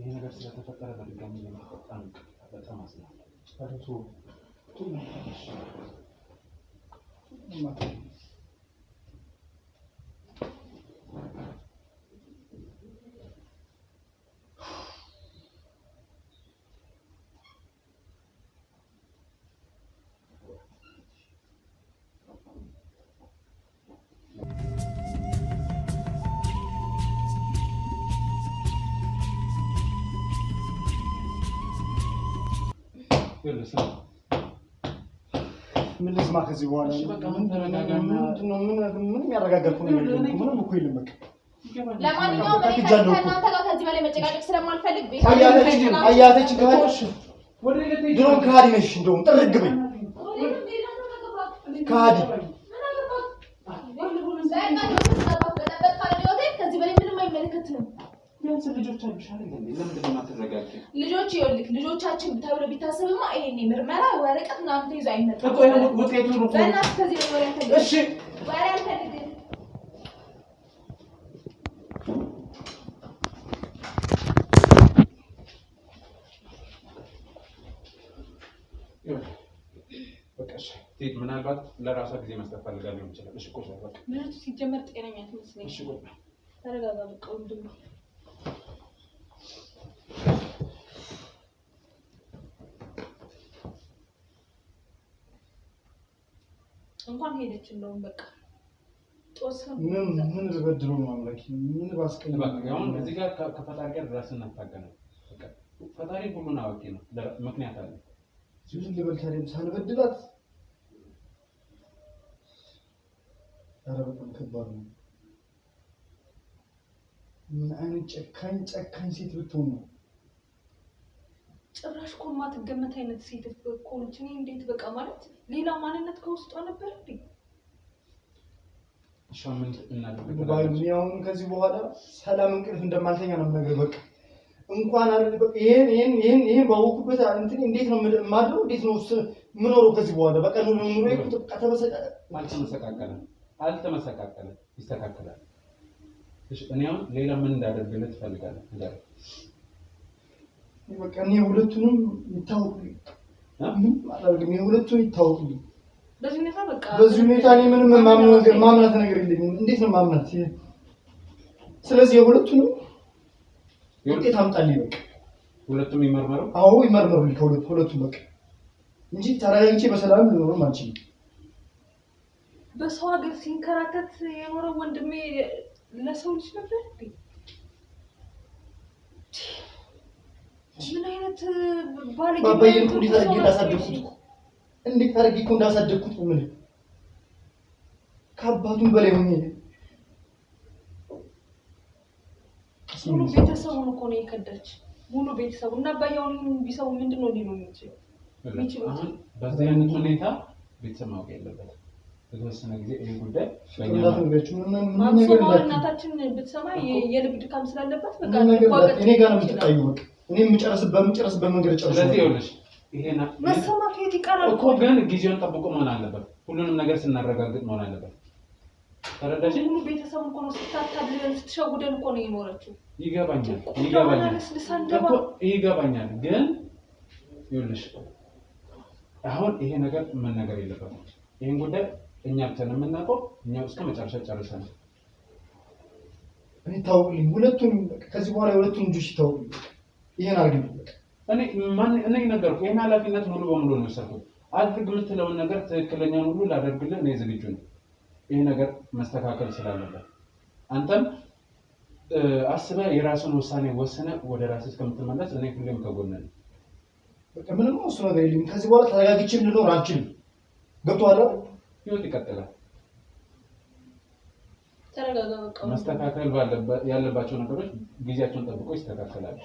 ይሄ ነገር ስለተፈጠረ በድጋሚ በጣም አዝናለሁ።
ምን ልስማ ከዚህ በኋላ? ምን ያረጋጋል እኮ ነው። ምንም እኮ የለም በቃ።
ለማንኛውም ከእናንተ ጋር ከዚህ በላይ መጨቃጨቅ ስለማልፈልግ ቤት
አያተች ጋሽ ድሮም ከሃዲ ነሽ። እንደውም ጥርግ በይ ከሃዲ ከዚህ በላይ ምንም አይመለከትም።
ቢያንስ ልጆች አሉሽ አይደል? ለምንድን ነው የማትረጋጊው?
ልጆች ይኸውልህ ልጆቻችን ተብሎ ቢታሰብማ ይሄኔ ምርመራ ወረቀት ምናምን ተይዞ አይመጣም
እኮ ይሄ ውጤቱ ነው።
በእናትህ ከዚህ በላይ አልፈልግም።
እሺ
ወሬ አልፈልግም።
በቃ እሺ ምናልባት ለራሷ ጊዜ መስጠት ፈልጋ ሊሆን ይችላል። እሺ ቆይ በቃ
ምንቱ ሲጀመር ጤነኛ ትመስለኝ።
እሺ ቆይ
ተረጋጋ በቃ ወንድሜ እንኳን ሄደች እንደውም በቃ
ምን ልበድለው ነው አምላኬ ምን ባስቀኝ
አሁን እዚህ ጋር ከፈጣሪ ጋር ራስን አታገናኝ በቃ ፈጣሪ ሁሉን አዋቂ ነው ምክንያት አለ
ምን ልበል ታዲያ ሳልበድላት ኧረ በጣም ከባድ ነው ምን አይነት ጨካኝ ሴት ብትሆን ነው
ጭራሽ እኮ የማትገመት አይነት ሴት እኮ ነች እኔ እንዴት በቃ ማለት ሌላ ማንነት ከውስጧ ነበር እንዴ
ሻምን እናደርጋለን
ባይሚያውን ከዚህ በኋላ ሰላም እንቅልፍ እንደማልተኛ ነው ነገር በቃ እንኳን አይደል በቃ ይሄን ባወኩበት እንትን እንዴት ነው ማድረው እንዴት ነው ምኖረው ከዚህ በኋላ በቃ ነው ኑሮ በቃ
አልተመሰቃቀለም ይስተካከላል እሺ እኔ አሁን ሌላ ምን እንዳደርግልህ ትፈልጋለህ እንዴ
በቃ እኔ ሁለቱንም ይታወቁልኝ ምን ማለት ነው ሁለቱንም ይታወቁልኝ በዚህ ሁኔታ እኔ ምንም ማምናት ነገር የለኝም እንዴት ነው ማምናት ስለዚህ የሁለቱንም ውጤት አምጣልኝ በቃ
ሁለቱም ይመርመሩ
አዎ ይመርመሩልኝ ከሁለቱም በቃ እንጂ ተረጋግቼ በሰላም ልኖር ማልችል
በሰው ሀገር ሲንከራተት የኖረው ወንድሜ ለሰው ልጅ ነበር ምን አይነት ባለጌ
ባባዬን እኮ እንዴት አድርጌ እኮ እንዳሳደግኩት ምን ከአባቱም በላይ ሆኜ
ሙሉ ቤተሰቡን እኮ ነው የከዳች ሙሉ ቤተሰቡ እና ባያውን ቢሰው ምንድነው ሊሉ የሚችለው
አሁን በዚህ አይነት ሁኔታ ቤተሰብ ማወቅ የለበትም በተወሰነ ጊዜ ይሄ ጉዳይ
እናታችን ብትሰማ የልብ ድካም ስላለባት በቃ
እኔ ጋር ነው የምትጣዩ በቃ እኔ የምጨርስበት መንገድ ጨርሶ
ስለዚህ ይኸውልሽ ይሄና
መሰማት የት ይቀራል
እኮ ግን ጊዜውን ጠብቆ መሆን አለበት ሁሉንም ነገር ስናረጋግጥ መሆን አለበት ተረዳሽ
ሙሉ ቤተሰብ እኮ ነው ስታታድለን ስትሸውደን እኮ ነው የኖረችው
ይገባኛል ግን ይኸውልሽ አሁን ይሄ ነገር ምን ነገር የለበትም ይሄን ጉዳይ እኛ ብቻ ነው የምናውቀው እኛው እስከ መጨረሻ ጨርሰናል
እኔ ታውቁልኝ ሁለቱም ከዚህ በኋላ ሁለቱም ልጆች ታውቁልኝ ይሄን አድርግ
እኔ ነገርኩ ይሄን ኃላፊነት ሙሉ በሙሉ ነው የወሰድኩት አድርግ የምትለውን ነገር ትክክለኛውን ሁሉ ላደርግልህ እኔ ዝግጁ ነኝ ይሄ ነገር መስተካከል ስላለበት አንተም አስበህ የራስን ውሳኔ ወስነህ ወደ ራስህ እስከምትመለስ እኔ ሁሌም ከጎንህ ነኝ
በቃ ምንም ነው እሱ ነገር የለም ከዚህ በኋላ ተረጋግቼ ልኖር አልችልም ገብቶሃል
ህይወት ይቀጥላል
ተረጋጋ በቃ
መስተካከል ያለባቸው ነገሮች ጊዜያቸውን ጠብቆ ይስተካከላሉ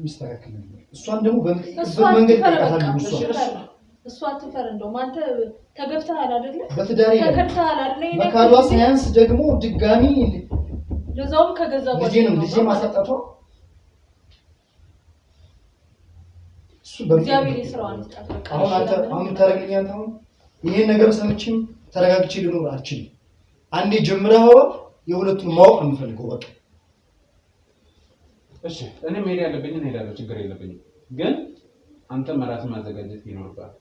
ይስተካከላል እሷን ደግሞ በመንገድ ተቀጣጣሉ
እሷ አትፈር እንደውም አንተ ተገብተሃል አይደል
በትዳሬ
ተከድተሃል አይደል
መካዷ ሳያንስ ደግሞ ድጋሚ
ለዛውም ከገዛ
ልጄ ማሳጣቷ
እግዚአብሔር ይስራዋል ይስጣት በቃ
አሁን ታረጋግኛት አሁን ይሄን ነገር ሰምቼም ተረጋግቼ ልኖር አልችልም አንዴ ጀምረኸው የሁለቱን ማወቅ ነው የምፈልገው በቃ
እሺ እኔ መሄድ ያለብኝ እሄዳለሁ ችግር የለብኝም ግን አንተ ራስህ ማዘጋጀት ይኖርብሃል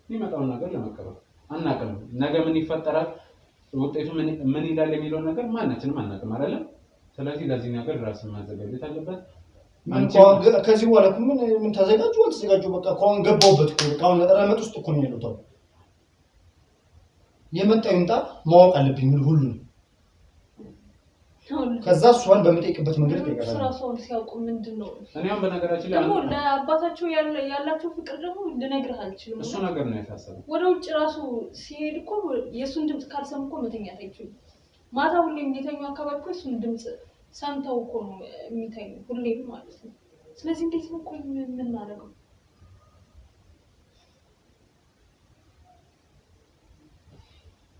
የሚመጣውን ነገር ለመቀበል አናውቅም ነገ ምን ይፈጠራል ውጤቱ ምን ይላል የሚለውን ነገር ማንነትንም አናውቅም አይደል ስለዚህ ለዚህ ነገር ራስህ ማዘጋጀት አለበት
ከዚህ በኋላ ምን ተዘጋጁ አልተዘጋጁ በቃ አሁን ገባሁበት እኮ በቃ አሁን ረመጥ ውስጥ እኮ ነው ያለሁት የመጣው ይምጣ ማወቅ አለብኝ ሁሉ ከዛ እሷን በመጠየቅበት መንገድ ይገባል
ስራውን ሲያውቁ ምንድነው
እኔም በነገራችን ላይ
ደግሞ ለአባታቸው ያላቸው ፍቅር ደግሞ ልነግርህ አልችልም
እሱ ነገር ነው ያሳሰበው
ወደ ውጭ ራሱ ሲሄድ እኮ የሱን ድምጽ ካልሰሙ እኮ መተኛት አይችልም ማታ ሁሌም የተኛው አካባቢ እኮ የሱን ድምጽ ሰምተው እኮ ነው የሚተኙ ሁሌም ማለት ነው ስለዚህ እንዴት ነው እኮ የምናደርገው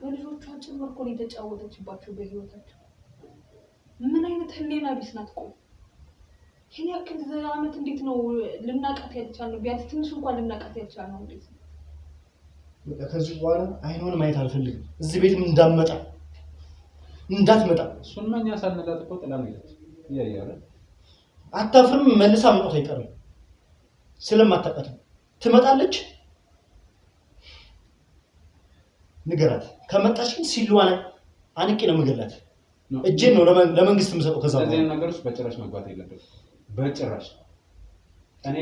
በልጆቿ ጭምር እኮ የተጫወተችባቸው በህይወታቸው ምን አይነት ህሊና ቢስ ናት እኮ ይሄን ያክል ዓመት እንዴት ነው ልናቃት ያልቻልነው ቢያንስ ትንሽ እንኳን ልናቃት ያልቻልነው እንዴት ነው
በቃ ከዚህ በኋላ አይኖን ማየት አልፈልግም እዚህ ቤትም እንዳትመጣ
እሱን ማን ያሳነላት እኮ ጥላ ነው ያያያለ
አታፍርም መልሳ መጣት አይቀርም ስለማታውቃት ትመጣለች ንገራት ከመጣች ግን ሲልዋና አንቄ ነው መገላት እጄን ነው ለመንግስት የምሰጠው። ከዛ
እንደዚህ አይነት ነገሮች በጭራሽ መግባት የለበትም በጭራሽ። እኔ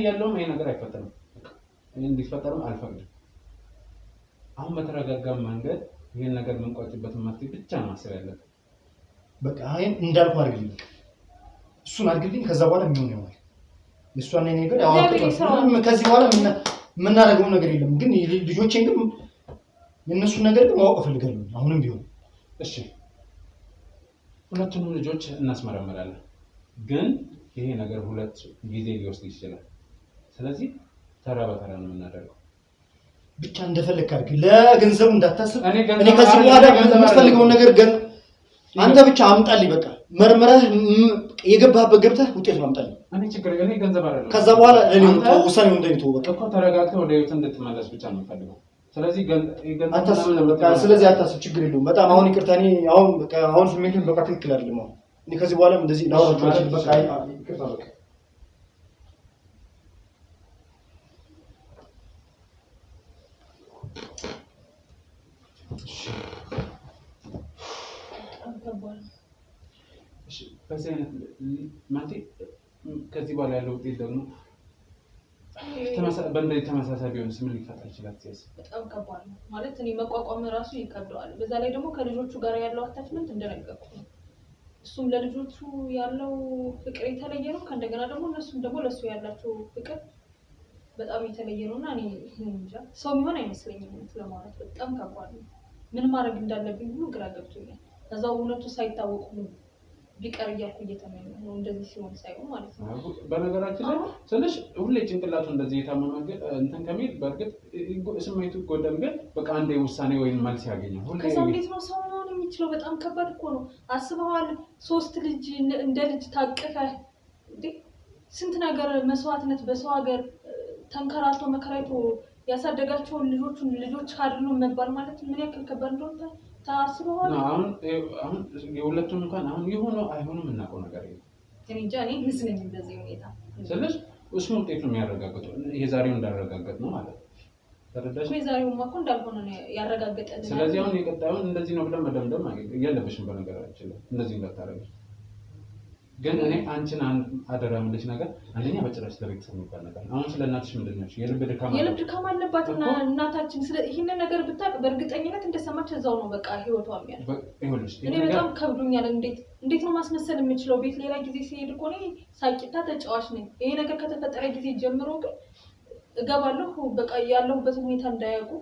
ያለውም ይሄ ነገር አይፈጠርም፣ እንዲፈጠርም አልፈቅድም። አሁን በተረጋጋ መንገድ ይሄን ነገር የምንቋጭበትን መፍትሄ ብቻ ነው ማሰብ ያለብን።
በቃ አይን እንዳልኩ አድርግልኝ፣ እሱን አድርግልኝ። ከዛ በኋላ ምን ይሆናል? እሷን እኔ ነገር ያው ከዚህ በኋላ የምናደርገው ነገር የለም። ግን ልጆቼን ግን የእነሱን ነገር ግን ማወቅ እፈልጋለሁ አሁንም ቢሆን።
እሺ ሁለቱንም ልጆች እናስመረምራለን፣ ግን ይሄ ነገር 2 ጊዜ ሊወስድ ይችላል። ስለዚህ ተራ በተራ ነው የምናደርገው።
ብቻ እንደፈለክ አድርግ፣ ለገንዘቡ እንዳታስብ። እኔ ከዚህ በኋላ የምትፈልገውን ነገር ግን አንተ ብቻ አምጣልኝ። በቃ መርመረህ የገባህበት ገብተህ ውጤቱን አምጣልኝ።
እኔ ገንዘብ አይደለም።
ከዛ በኋላ ለኔ ውሳኔውን እንደሚተው በቃ
እኮ ተረጋግተህ ወደ ህይወት እንድትመለስ ብቻ ነው የምፈልገው። ስለዚህ
ስለዚህ አታስብ፣ ችግር የለውም። በጣም አሁን ይቅርታ። እኔ አሁን ስሜትን በቃ ትክክል አይደለም። አሁን እኔ ከዚህ በኋላ እንደዚህ ላወራችሁ አልችልም። በቃ ይቅርታ በቃ
በዚህ አይነት ማለት ከዚህ በኋላ ያለው ውጤት ደግሞ በእንደዚህ ተመሳሳይ ቢሆንስ ምን ሊፈጠር ይችላል?
በጣም ከባድ ነው ማለት እኔ መቋቋም ራሱ ይከብደዋል። በዛ ላይ ደግሞ ከልጆቹ ጋር ያለው አታችመንት እንደነገርኩ ነው። እሱም ለልጆቹ ያለው ፍቅር የተለየ ነው። ከእንደገና ደግሞ እነሱም ደግሞ ለሱ ያላቸው ፍቅር በጣም የተለየ ነውና እኔ እንጃ ሰው የሚሆን አይመስለኝም ለማለት። በጣም ከባድ ነው። ምን ማድረግ እንዳለብኝ ሁሉ ግራ ገብቶኛል። ከዛው እውነቱ ሳይታወቁ ቢቀር እያልኩ እየተመኘሁ ነው እንደዚህ ሲሆን ሳይሆን ማለት ነው።
በነገራችን ላይ ስለሽ ሁሌ ጭንቅላቱ እንደዚህ የታመመ እንትን ከሚል በእርግጥ ስሜቱ ጎደም ግን በቃ አንዴ ውሳኔ ወይም መልስ ያገኛል። ሁሌ
ከዛ እንዴት ነው ሰው መሆን የሚችለው? በጣም ከባድ እኮ ነው። አስበዋል 3 ልጅ እንደ ልጅ ታቀፈ እንዴ! ስንት ነገር መስዋዕትነት በሰው ሀገር ተንከራቶ መከራይቶ ያሳደጋቸውን ልጆች ካድሎ መባል ማለት ምን ያክል ከባድ እንደሆነ ታስበዋል።
አሁን የሁለቱም እንኳን አሁን የሆነው አይሆንም እናውቀው ነገር የለም።
እኔ እንጃ እኔ ምስለኝ እንደዚህ ሁኔታ
ስለዚህ እሱ ውጤት ነው የሚያረጋግጠው። የዛሬው እንዳረጋገጥ ነው ማለት ነው። ተረዳሽ?
የዛሬውማ እኮ እንዳልሆነ ነው ያረጋገጠልን።
ስለዚህ አሁን የቀጣዩን እንደዚህ ነው ብለን መደምደም የለብሽም። በነገራችን ላይ እንደዚህ እንዳታረጊ። ግን እኔ አንቺን አደራ የምልሽ ነገር አንደኛ በጭራሽ ለቤተሰብ የሚባል ነገር አሁን ስለ እናትሽ ምንድን ነው የልብ ድካም
አለባትና እናታችን ስለ ይሄንን ነገር ብታውቅ በእርግጠኝነት እንደሰማች እዛው ነው በቃ ህይወቷ የሚያልፍ። እኔ በጣም ከብዶኛል። እንዴት ነው ማስመሰል የምችለው? ቤት ሌላ ጊዜ ሲሄድ እኮ እኔ ሳቂታ ተጫዋች ነኝ። ይሄ ነገር ከተፈጠረ ጊዜ ጀምሮ ግን እገባለሁ በቃ ያለሁበትን ሁኔታ እንዳያውቁ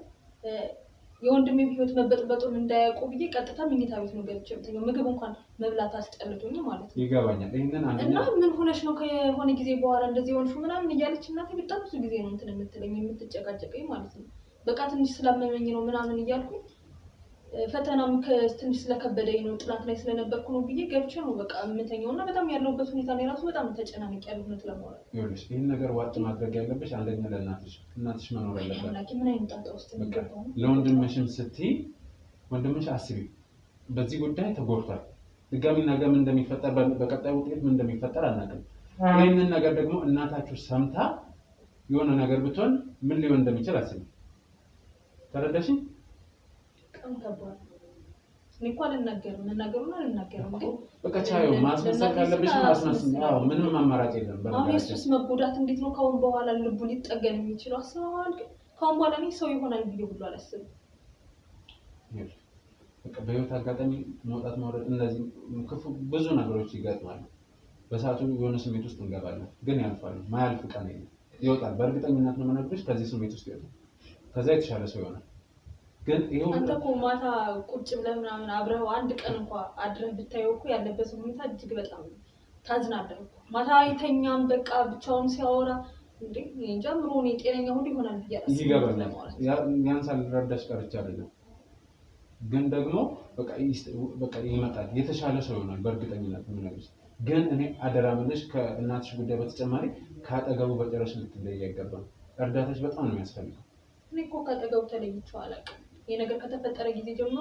የወንድሜ ህይወት መበጥበጡን እንዳያውቁ ብዬ ቀጥታ መኝታ ቤት ነው ገብቼ የምተኛው። ምግብ እንኳን መብላት አስጠልቶኝ ማለት ነው።
ይገባኛል። ይሄንን
እና ምን ሆነሽ ነው ከሆነ ጊዜ በኋላ እንደዚህ ሆንሽ ምናምን እያለች እናቴ በጣም ብዙ ጊዜ ነው እንትን የምትለኝ የምትጨቃጨቀኝ ማለት ነው። በቃ ትንሽ ስላመመኝ ነው ምናምን እያልኩኝ ፈተናም ትንሽ ስለከበደኝ ነው ጥናት ላይ ስለነበርኩ ነው ብዬ ገብቼ ነው በቃ የምተኛው። እና በጣም ያለሁበት ሁኔታ ነው ራሱ በጣም ተጨናንቄያለሁ እውነት ለማውራት።
ይኸውልሽ ይሄን ነገር ዋጥ ማድረግ ያለብሽ አንደኛ ለእናትሽ መኖር አለበት።
ምን አይነት ጣጣ ውስጥ ነው?
ለወንድምሽም ስትይ ወንድምሽ አስቢ፣ በዚህ ጉዳይ ተጎድቷል። ድጋሚ ነገ ምን እንደሚፈጠር በቀጣይ ውጤት ምን እንደሚፈጠር አናውቅም። ይሄንን ነገር ደግሞ እናታችሁ ሰምታ የሆነ ነገር ብትሆን ምን ሊሆን እንደሚችል አስቢ። ተረዳሽኝ?
ከባድ እኔ እኮ አልናገርም ግን
በቃ ቻዩ ማስመሰል ካለብሽ ማስመሰል። አዎ ምንም አማራጭ የለም።
አሁን እሱስ መጎዳት እንዴት ነው ካሁን በኋላ ልቡ ሊጠገን የሚችለው? አስበዋል። ግን ካሁን በኋላ እኔ ሰው ይሆናል ብዬ ሁሉ አላስብም።
በቃ በህይወት አጋጣሚ መውጣት መውረድ እንደዚህ ክፉ ብዙ ነገሮች ይገጥማሉ። በሰዓቱ የሆነ ስሜት ውስጥ እንገባለን፣ ግን ያልፋሉ። ማያልፍ ቀን የለም፣ ይወጣል። በእርግጠኝነት ነው የምነግርሽ፣ ከዚህ ስሜት ውስጥ ይወጣል። ከዛ የተሻለ ሰው ይሆናል። ግን ይሄው
አንተ እኮ ማታ ቁጭ ብለህ ምናምን አብረው አንድ ቀን እንኳን አድረህ ብታየው እኮ ያለበት ሁኔታ እጅግ በጣም ታዝናለህ እኮ። ማታ አይተኛም፣ በቃ ብቻውን ሲያወራ እንዴ ጀምሮ ነው ጤነኛ ሁሉ ይሆናል ብያለሁ።
ይገባኛል። ያን ሳልረዳሽ ቀርቼ አይደለም፣ ግን ደግሞ በቃ ይመጣል፣ የተሻለ ሰው ይሆናል በእርግጠኝነት ነው የምነግርሽ። ግን እኔ አደራ የምልሽ ከእናትሽ ጉዳይ በተጨማሪ ከአጠገቡ በጭራሽ ልትለይ አይገባም። እርዳታሽ በጣም ነው የሚያስፈልገው።
እኔ እኮ ከአጠገቡ ተለይቼው አላውቅም። ይሄ ነገር ከተፈጠረ ጊዜ ጀምሮ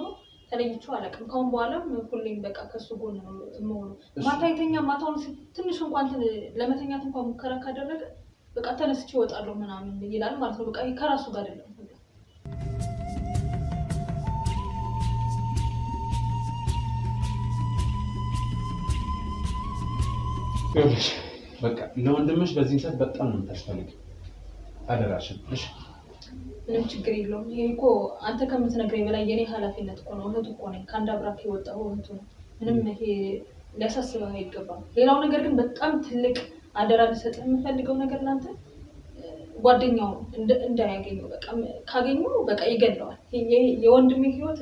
ተለይቼው አላውቅም። ካሁን በኋላ ሁሌም በቃ ከሱ ጎን ነው የምሆነው። ማታ የተኛ ማታውን ትንሽ እንኳን ለመተኛት እንኳን ሙከራ ካደረገ በቃ ተነስቼ እወጣለሁ ምናምን ይላል ማለት ነው። በቃ ከራሱ ጋር አይደለም።
ይኸውልሽ በቃ ለወንድምሽ በዚህ ሰዓት በጣም ነው የምታስፈልጊው። አደራሽን እሺ።
ምንም ችግር የለውም። ይሄ እኮ አንተ ከምትነግረኝ በላይ የኔ ኃላፊነት እኮ ነው። እህቱ እኮ ነኝ። ከአንድ አብራክ የወጣሁ እህቱ ነው። ምንም ይሄ ሊያሳስብህ አይገባም። ሌላው ነገር ግን በጣም ትልቅ አደራ ልሰጥህ የምፈልገው ነገር ላንተ ጓደኛው እንዳያገኘው በቃ ካገኘው በቃ ይገለዋል። የወንድሜ ህይወት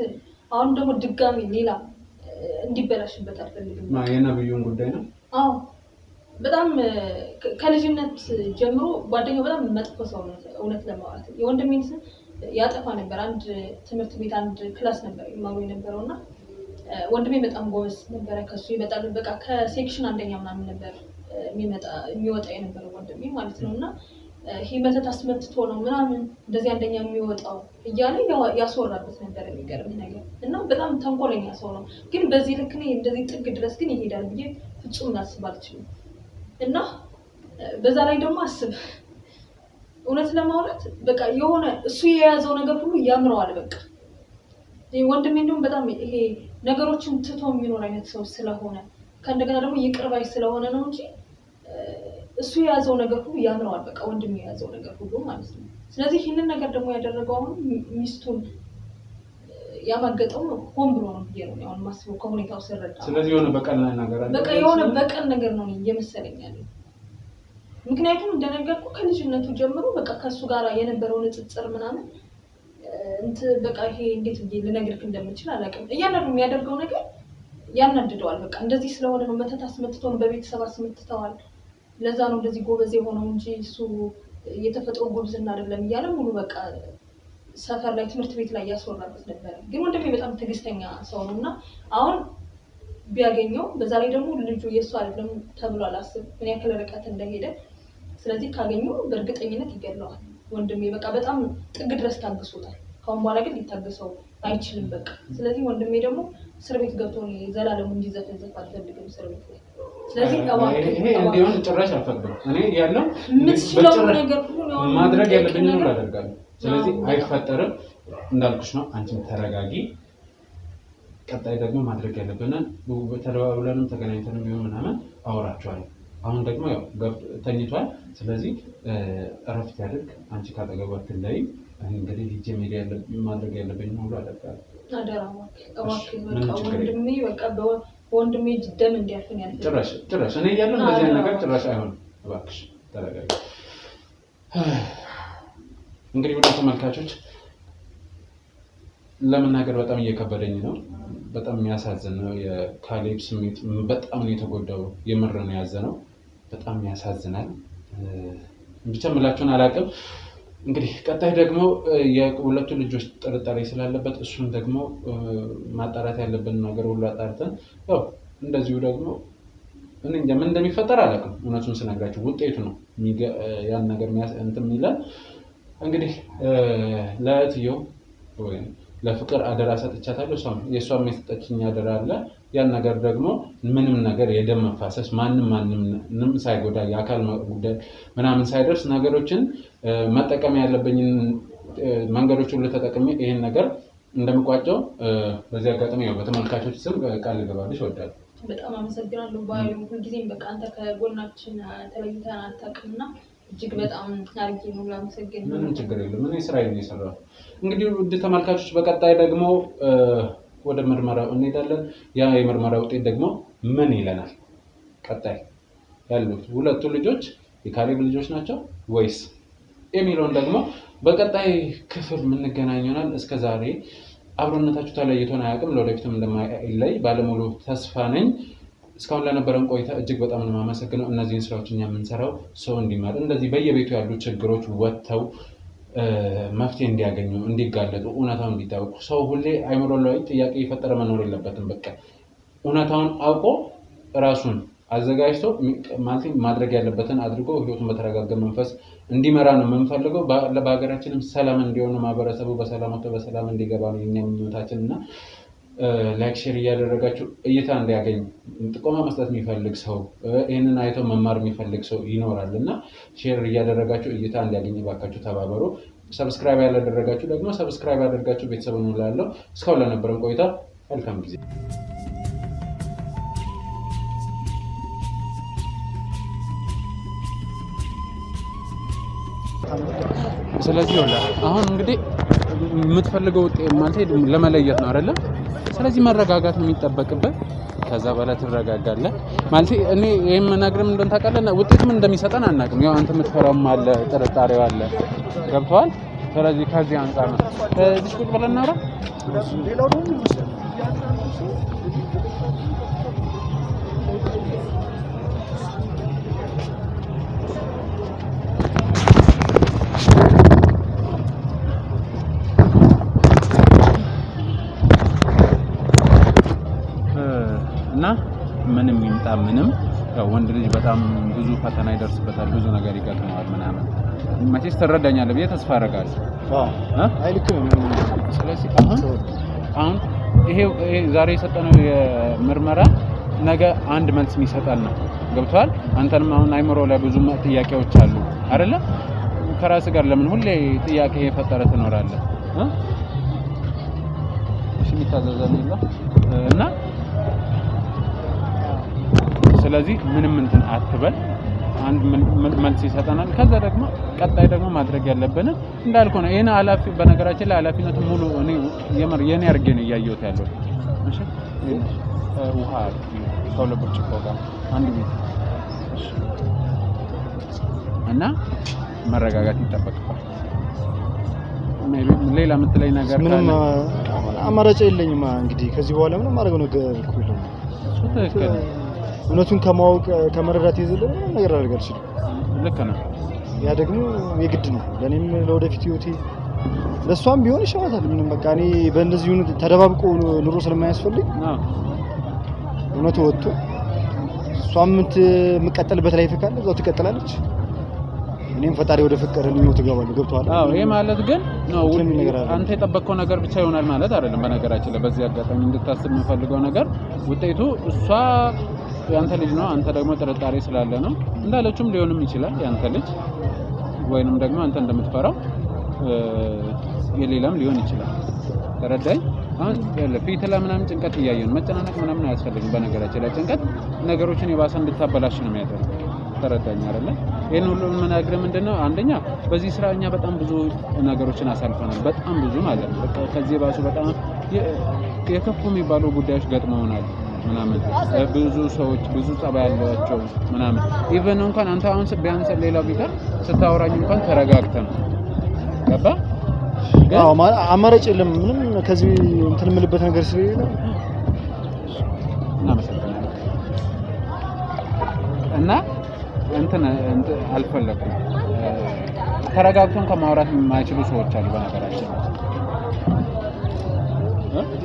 አሁን ደግሞ ድጋሚ ሌላ እንዲበላሽበት አልፈልግም።
የነብዩን ጉዳይ ነው።
አዎ በጣም ከልጅነት ጀምሮ ጓደኛው በጣም መጥፎ ሰው ነው። እውነት ለማውራት የወንድሜን ስም ያጠፋ ነበር። አንድ ትምህርት ቤት አንድ ክላስ ነበር ይማሩ የነበረውና ወንድሜ በጣም ጎበዝ ነበረ። ከሱ ይመጣል በቃ ከሴክሽን አንደኛ ምናምን ነበር የሚወጣ የነበረው ወንድሜ ማለት ነውና ይሄ መተት አስመትቶ ነው ምናምን እንደዚህ አንደኛ የሚወጣው እያለ ያስወራበት ነበር። የሚገርም ነገር እና በጣም ተንኮለኛ ሰው ነው። ግን በዚህ ልክ ነው እንደዚህ ጥግ ድረስ ግን ይሄዳል ብዬ ፍጹም ላስብ አልችልም። እና በዛ ላይ ደግሞ አስብ እውነት ለማውራት በቃ የሆነ እሱ የያዘው ነገር ሁሉ ያምረዋል። በቃ ወንድሜ እንደውም በጣም ይሄ ነገሮችን ትቶ የሚኖር አይነት ሰው ስለሆነ ከእንደገና ደግሞ ይቅር ባይ ስለሆነ ነው እንጂ እሱ የያዘው ነገር ሁሉ ያምረዋል። በቃ ወንድሜ የያዘው ነገር ሁሉ ማለት ነው። ስለዚህ ይህንን ነገር ደግሞ ያደረገው አሁን ሚስቱን ያማገጠው ሆን ብሎ ነው ብዬ ነው አሁን ማስበው ከሁኔታው ስረዳ። ስለዚህ
የሆነ በቀል ነገር አለ።
በቃ የሆነ በቀል ነገር ነው እየመሰለኝ ያለው። ምክንያቱም እንደነገርኩ ከልጅነቱ ጀምሮ በቃ ከሱ ጋር የነበረው ንጽጽር ምናምን በቃ ይሄ እንዴት ብዬ ልነግርህ እንደምችል አላውቅም። እያንዳንዱ የሚያደርገው ነገር ያናድደዋል። በቃ እንደዚህ ስለሆነ ነው መተት አስመትቶ ነው በቤተሰብ አስመትተዋል። ለዛ ነው እንደዚህ ጎበዝ የሆነው እንጂ እሱ የተፈጥሮ ጉብዝና አይደለም እያለ ሙሉ በቃ ሰፈር ላይ ትምህርት ቤት ላይ ያስወራበት ነበር። ግን ወንድሜ በጣም ትዕግስተኛ ሰው ነውና አሁን ቢያገኘው በዛ ላይ ደግሞ ልጁ የሱ አይደለም ተብሎ አላስብ ምን ያክል ርቀት እንደሄደ። ስለዚህ ካገኘው በእርግጠኝነት ይገለዋል። ወንድሜ በቃ በጣም ጥግ ድረስ ታግሶታል። ካሁን በኋላ ግን ሊታገሰው አይችልም በቃ። ስለዚህ ወንድሜ ደግሞ እስር ቤት ገብቶ ዘላለሙ እንዲዘፈዘፍ አልፈልግም እስር ቤት ላይ። ስለዚህ
ይሄ እንዲሆን ጭራሽ አልፈቅድም። እኔ ያለው
የምትችለው ነገር ሁሉ
ማድረግ ያለብኝ ነው አደርጋለሁ። ስለዚህ አይፈጠርም እንዳልኩሽ ነው። አንቺም ተረጋጊ። ቀጣይ ደግሞ ማድረግ ያለብንን ተደዋውለንም ተገናኝተንም ቢሆን ምናምን አወራቸዋለሁ። አሁን ደግሞ ያው ተኝቷል። ስለዚህ እረፍት ያድርግ። አንቺ ካጠገቡ አትለይ። እንግዲህ ሂጄ ማድረግ ያለብኝ ሁሉ አደርጋለሁ።
አደራ እባክህ በቃ ወንድሜ በቃ በወንድሜ ደም እንዲያልፍን ያልኩት
ጭራሽ እኔ እያለሁ እንደዚህ ነገር ጭራሽ አይሆንም። እባክሽ ተረጋጊ። እንግዲህ ወደ ተመልካቾች ለመናገር በጣም እየከበደኝ ነው። በጣም የሚያሳዝን ነው። የካሌብ ስሜት በጣም ነው የተጎዳው። የምር ነው ያዘነው። በጣም ያሳዝናል። ብቻ ምላችሁን አላውቅም። እንግዲህ ቀጣይ ደግሞ የሁለቱ ልጆች ጥርጣሬ ስላለበት እሱን ደግሞ ማጣራት ያለብን ነገር ሁሉ አጣርተን ያው እንደዚሁ ደግሞ እኔ እንጃ ምን እንደሚፈጠር አላውቅም። እውነቱን ስነግራችሁ ውጤቱ ነው ያን ነገር እንትን የሚለን። እንግዲህ ለእህትየው ወይ ለፍቅር አደራ ሰጥቻታለሁ። የእሷም የሰጠችኝ አደራ አለ። ያን ነገር ደግሞ ምንም ነገር የደም መፋሰስ ማንም ሳይጎዳ የአካል ጉዳይ ምናምን ሳይደርስ ነገሮችን መጠቀም ያለብኝን መንገዶች ሁሉ ተጠቅሜ ይሄን ነገር እንደምቋጨው በዚህ አጋጣሚ ያው በተመልካቾች ስም ቃል ልገባልሽ እወዳለሁ።
በጣም አመሰግናለሁ። ባዩ ሁልጊዜም በቃ አንተ ከጎናችን ተለይተን አታውቅምና እጅግ በጣም አርጌ ነው ላመሰግን።
ምንም ችግር የለም። እኔ ስራዬን እየሰራሁ እንግዲህ ውድ ተመልካቾች በቀጣይ ደግሞ ወደ ምርመራው እንሄዳለን። ያ የምርመራ ውጤት ደግሞ ምን ይለናል? ቀጣይ ያሉት ሁለቱ ልጆች የካሌብ ልጆች ናቸው ወይስ የሚለውን ደግሞ በቀጣይ ክፍል የምንገናኝ ይሆናል። እስከዛሬ አብሮነታችሁ ተለይቶን አያውቅም። ለወደፊትም እንደማይለይ ባለሙሉ ተስፋ ነኝ። እስካሁን ለነበረን ቆይታ እጅግ በጣም ነው የማመሰግነው። እነዚህን ስራዎች እኛ የምንሰራው ሰው እንዲማር እንደዚህ በየቤቱ ያሉ ችግሮች ወጥተው መፍትሄ እንዲያገኙ እንዲጋለጡ እውነታውን እንዲታወቁ። ሰው ሁሌ አይምሮ ላይ ጥያቄ የፈጠረ መኖር የለበትም። በቃ እውነታውን አውቆ ራሱን አዘጋጅቶ ማድረግ ያለበትን አድርጎ ህይወቱን በተረጋጋ መንፈስ እንዲመራ ነው የምንፈልገው። በሀገራችንም ሰላም እንዲሆኑ ማህበረሰቡ በሰላም ወጥቶ በሰላም እንዲገባ ነው የኛ ምኞታችን እና ላይክ ሼር እያደረጋችሁ እይታ እንዲያገኝ ጥቆማ መስጠት የሚፈልግ ሰው ይህንን አይቶ መማር የሚፈልግ ሰው ይኖራል እና ሼር እያደረጋችሁ እይታ እንዲያገኝ ባካችሁ ተባበሩ። ሰብስክራይብ ያላደረጋችሁ ደግሞ ሰብስክራይብ ያደርጋችሁ ቤተሰብ እንውላለሁ። እስካሁን ለነበረን ቆይታ መልካም ጊዜ ስለዚህ ይኸውልህ አሁን እንግዲህ የምትፈልገው ውጤት ማለት ለመለየት ነው አይደለም። ስለዚህ መረጋጋት ነው የሚጠበቅበት። ከዛ በኋላ ትረጋጋለህ ማለት እኔ ይሄን መናገርም እንደሆነ ታውቃለህ። ውጤቱም እንደሚሰጠን አናውቅም። ያው አንተ የምትፈራውም አለ፣ ጥርጣሬው አለ። ገብቶሃል? ስለዚህ ከዚህ አንፃር ነው እዚህ ቁጭ ብለን እናውራ።
ሌላው ደግሞ
እና ምንም ይምጣ ምንም ያው ወንድ ልጅ በጣም ብዙ ፈተና ይደርስበታል፣ ብዙ ነገር ይገጥመዋል ምናምን። መቼስ ትረዳኛለህ ብዬ ተስፋ አደርጋለሁ።
አይ ልክ ነው።
ስለዚህ አሁን ይሄ ዛሬ የሰጠነው የምርመራ ነገ አንድ መልስ የሚሰጣል ነው። ገብቶሃል? አንተንም አሁን አይምሮ ላይ ብዙ ጥያቄዎች አሉ አይደለ? ከራስህ ጋር ለምን ሁሌ ጥያቄ የፈጠረ ትኖራለህ? እሺ የሚታዘዘን የለም እና ስለዚህ ምንም እንትን አትበል። አንድ መልስ ይሰጠናል። ከዛ ደግሞ ቀጣይ ደግሞ ማድረግ ያለብን እንዳልከው ነው። ይሄን ኃላፊ በነገራችን ላይ ኃላፊነቱ ሙሉ እኔ የኔ አድርጌ ነው እያየሁት ያለው። እሺ ውሃ ከሁለት ብርጭቆ ጋር አንድ ቤት እና መረጋጋት ይጠበቅባል። ሌላ የምትለኝ ነገር
ምንም አማራጭ የለኝም። እንግዲህ ከዚህ በኋላ ምንም ማድረግ ነገር እኮ የለም።
ትክክል።
እውነቱን ከማወቅ ከመረዳት የዘለለ ምንም ነገር አድርግ አልችልም።
ልክ ነው።
ያ ደግሞ የግድ ነው ለኔም ለወደፊት ህይወቴ ለሷም ቢሆን ይሻላል። ምንም በቃ እኔ በእንደዚህ ሁኔታ ተደባብቆ ኑሮ ስለማያስፈልግ እውነቱ ወጥቶ እሷም የምትቀጥልበት ላይፍ ካለ እዛው ትቀጥላለች። እኔም ፈጣሪ ወደ ፈቀደልኝ ነው ትገባለሁ። ገብቶሃል?
አዎ ይሄ ማለት ግን ነው አንተ የጠበቀው ነገር ብቻ ይሆናል ማለት አይደለም። በነገራችን ላይ በዚህ አጋጣሚ እንድታስብ የምፈልገው ነገር ውጤቱ እሷ ያንተ ልጅ ነው፣ አንተ ደግሞ ጥርጣሬ ስላለ ነው እንዳለችውም ሊሆንም ይችላል ያንተ ልጅ ወይንም ደግሞ አንተ እንደምትፈራው የሌላም ሊሆን ይችላል። ተረዳኝ? አሁን ፊት ላይ ምናምን ጭንቀት እያየን መጨናነቅ ምናምን አያስፈልግም። በነገራችን ላይ ጭንቀት ነገሮችን የባሰ እንድታበላሽ ነው የሚያደርገው። ተረዳኝ አይደለ? ይሄን ሁሉ የምነግርህ ምንድነው፣ አንደኛ በዚህ ስራ እኛ በጣም ብዙ ነገሮችን አሳልፈናል። በጣም ብዙ ማለት ነው። ከዚህ ባሱ በጣም የከፉ የሚባሉ ጉዳዮች ገጥመውናል ምናምን። ብዙ ሰዎች ብዙ ጸባይ ያላቸው ምናምን ኢቨን እንኳን አንተ አሁን ቢያንስ ሌላው ቢቀር ስታወራኝ እንኳን ተረጋግተህ ነው። ገባ?
አዎ አማራጭ የለም ምንም ከዚህ እንትን የምልበት ነገር ስለሌለ
እናመሰግናለን። እና እንትን አልፈለኩም። ተረጋግተን ከማውራት የማይችሉ ሰዎች አሉ በነገራችን ላይ።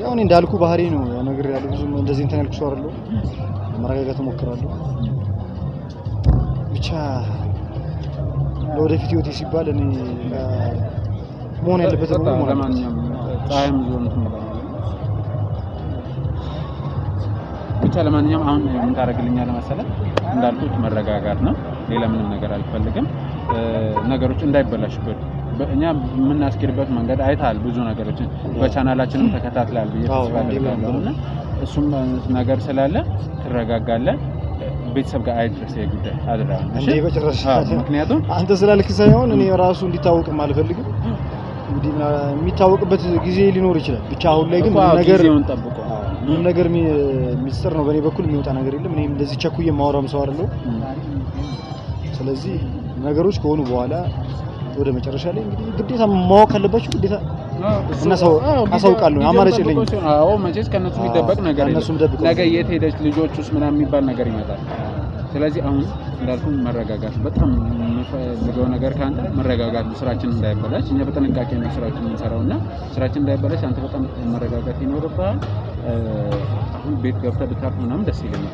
ያው እኔ እንዳልኩ ባህሪ ነው ነገር ያለው ብዙ እንደዚህ እንትን ያልኩ ሰው አይደለሁ። መረጋጋት እሞክራለሁ ብቻ ለወደፊት ህይወቴ ሲባል እኔ መሆን ያለበት ነው።
ለማንኛውም ፀሐይም ዞን ብቻ ለማንኛውም አሁን ምን ታደርግልኛለህ መሰለህ? እንዳልኩት መረጋጋት ነው። ሌላ ምንም ነገር አልፈልግም። ነገሮች እንዳይበላሽበት እኛ የምናስኬድበት መንገድ አይተሃል። ብዙ ነገሮችን በቻናላችንም ተከታትላል ብዬ ተስፋ አደርጋለሁ እና እሱም ነገር ስላለ ትረጋጋለህ። ቤተሰብ ጋር አይድረስ ጉዳይ አድራው እሺ።
በጭራሽ
ምክንያቱም
አንተ ስላልክ ሳይሆን እኔ ራሱ እንዲታወቅም አልፈልግም። እንግዲህ የሚታወቅበት ጊዜ ሊኖር ይችላል። ብቻ አሁን ላይ ግን ምንም ነገር ሚስጥር ነው። በእኔ በኩል የሚወጣ ነገር የለም። እኔም እንደዚህ ቸኩዬ ማወራም ሰው አይደለሁ። ስለዚህ ነገሮች ከሆኑ በኋላ ወደ መጨረሻ ላይ እንግዲህ ግዴታ ማወቅ ካለባችሁ ግዴታ እና ሰው አሳውቃለሁ። አማራጭ የለኝም።
አዎ መቼስ ከነሱ የሚደበቅ ነገር የለም። ነገ የት ሄደች ልጆች ውስጥ ምናምን የሚባል ነገር ይመጣል። ስለዚህ አሁን እንዳልኩ መረጋጋት በጣም የምፈልገው ነገር ካንተ መረጋጋት፣ ስራችን እንዳይበላሽ። እኛ በጥንቃቄ ነው ስራችን የምንሰራውና ስራችን እንዳይበላሽ አንተ በጣም መረጋጋት ይኖርብሃል። አሁን ቤት ገብተህ ብታርፍ ምናምን ደስ ይለኛል።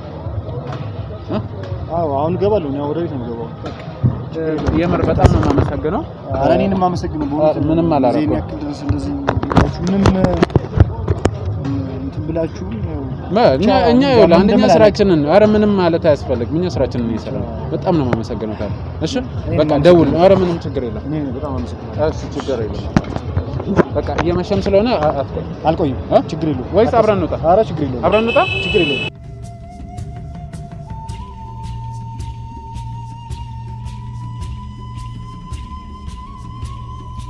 አዎ አሁን እገባለሁ። እኔ ወደ ቤት ነው የምገባው።
የምር በጣም ነው የማመሰግነው።
ኧረ እኔንም የማመሰግነው
ምንም አላደረኩም።
እንደዚህ ምንም እንትን ብላችሁ
እኛ አንደኛ ስራችንን ኧረ ምንም ማለት አያስፈልግም። እኛ ስራችንን እየሰራን በጣም ነው የማመሰግነው። ታዲያ እሺ በቃ ደውል። ኧረ ምንም ችግር የለም።
እኔ በጣም አመሰግናለሁ።
እሺ ችግር የለም። በቃ እየመሸም ስለሆነ
አልቆይም። ችግር የለውም።
ወይስ አብረን እንውጣ?
ኧረ ችግር የለውም።
አብረን እንውጣ።
ችግር የለውም።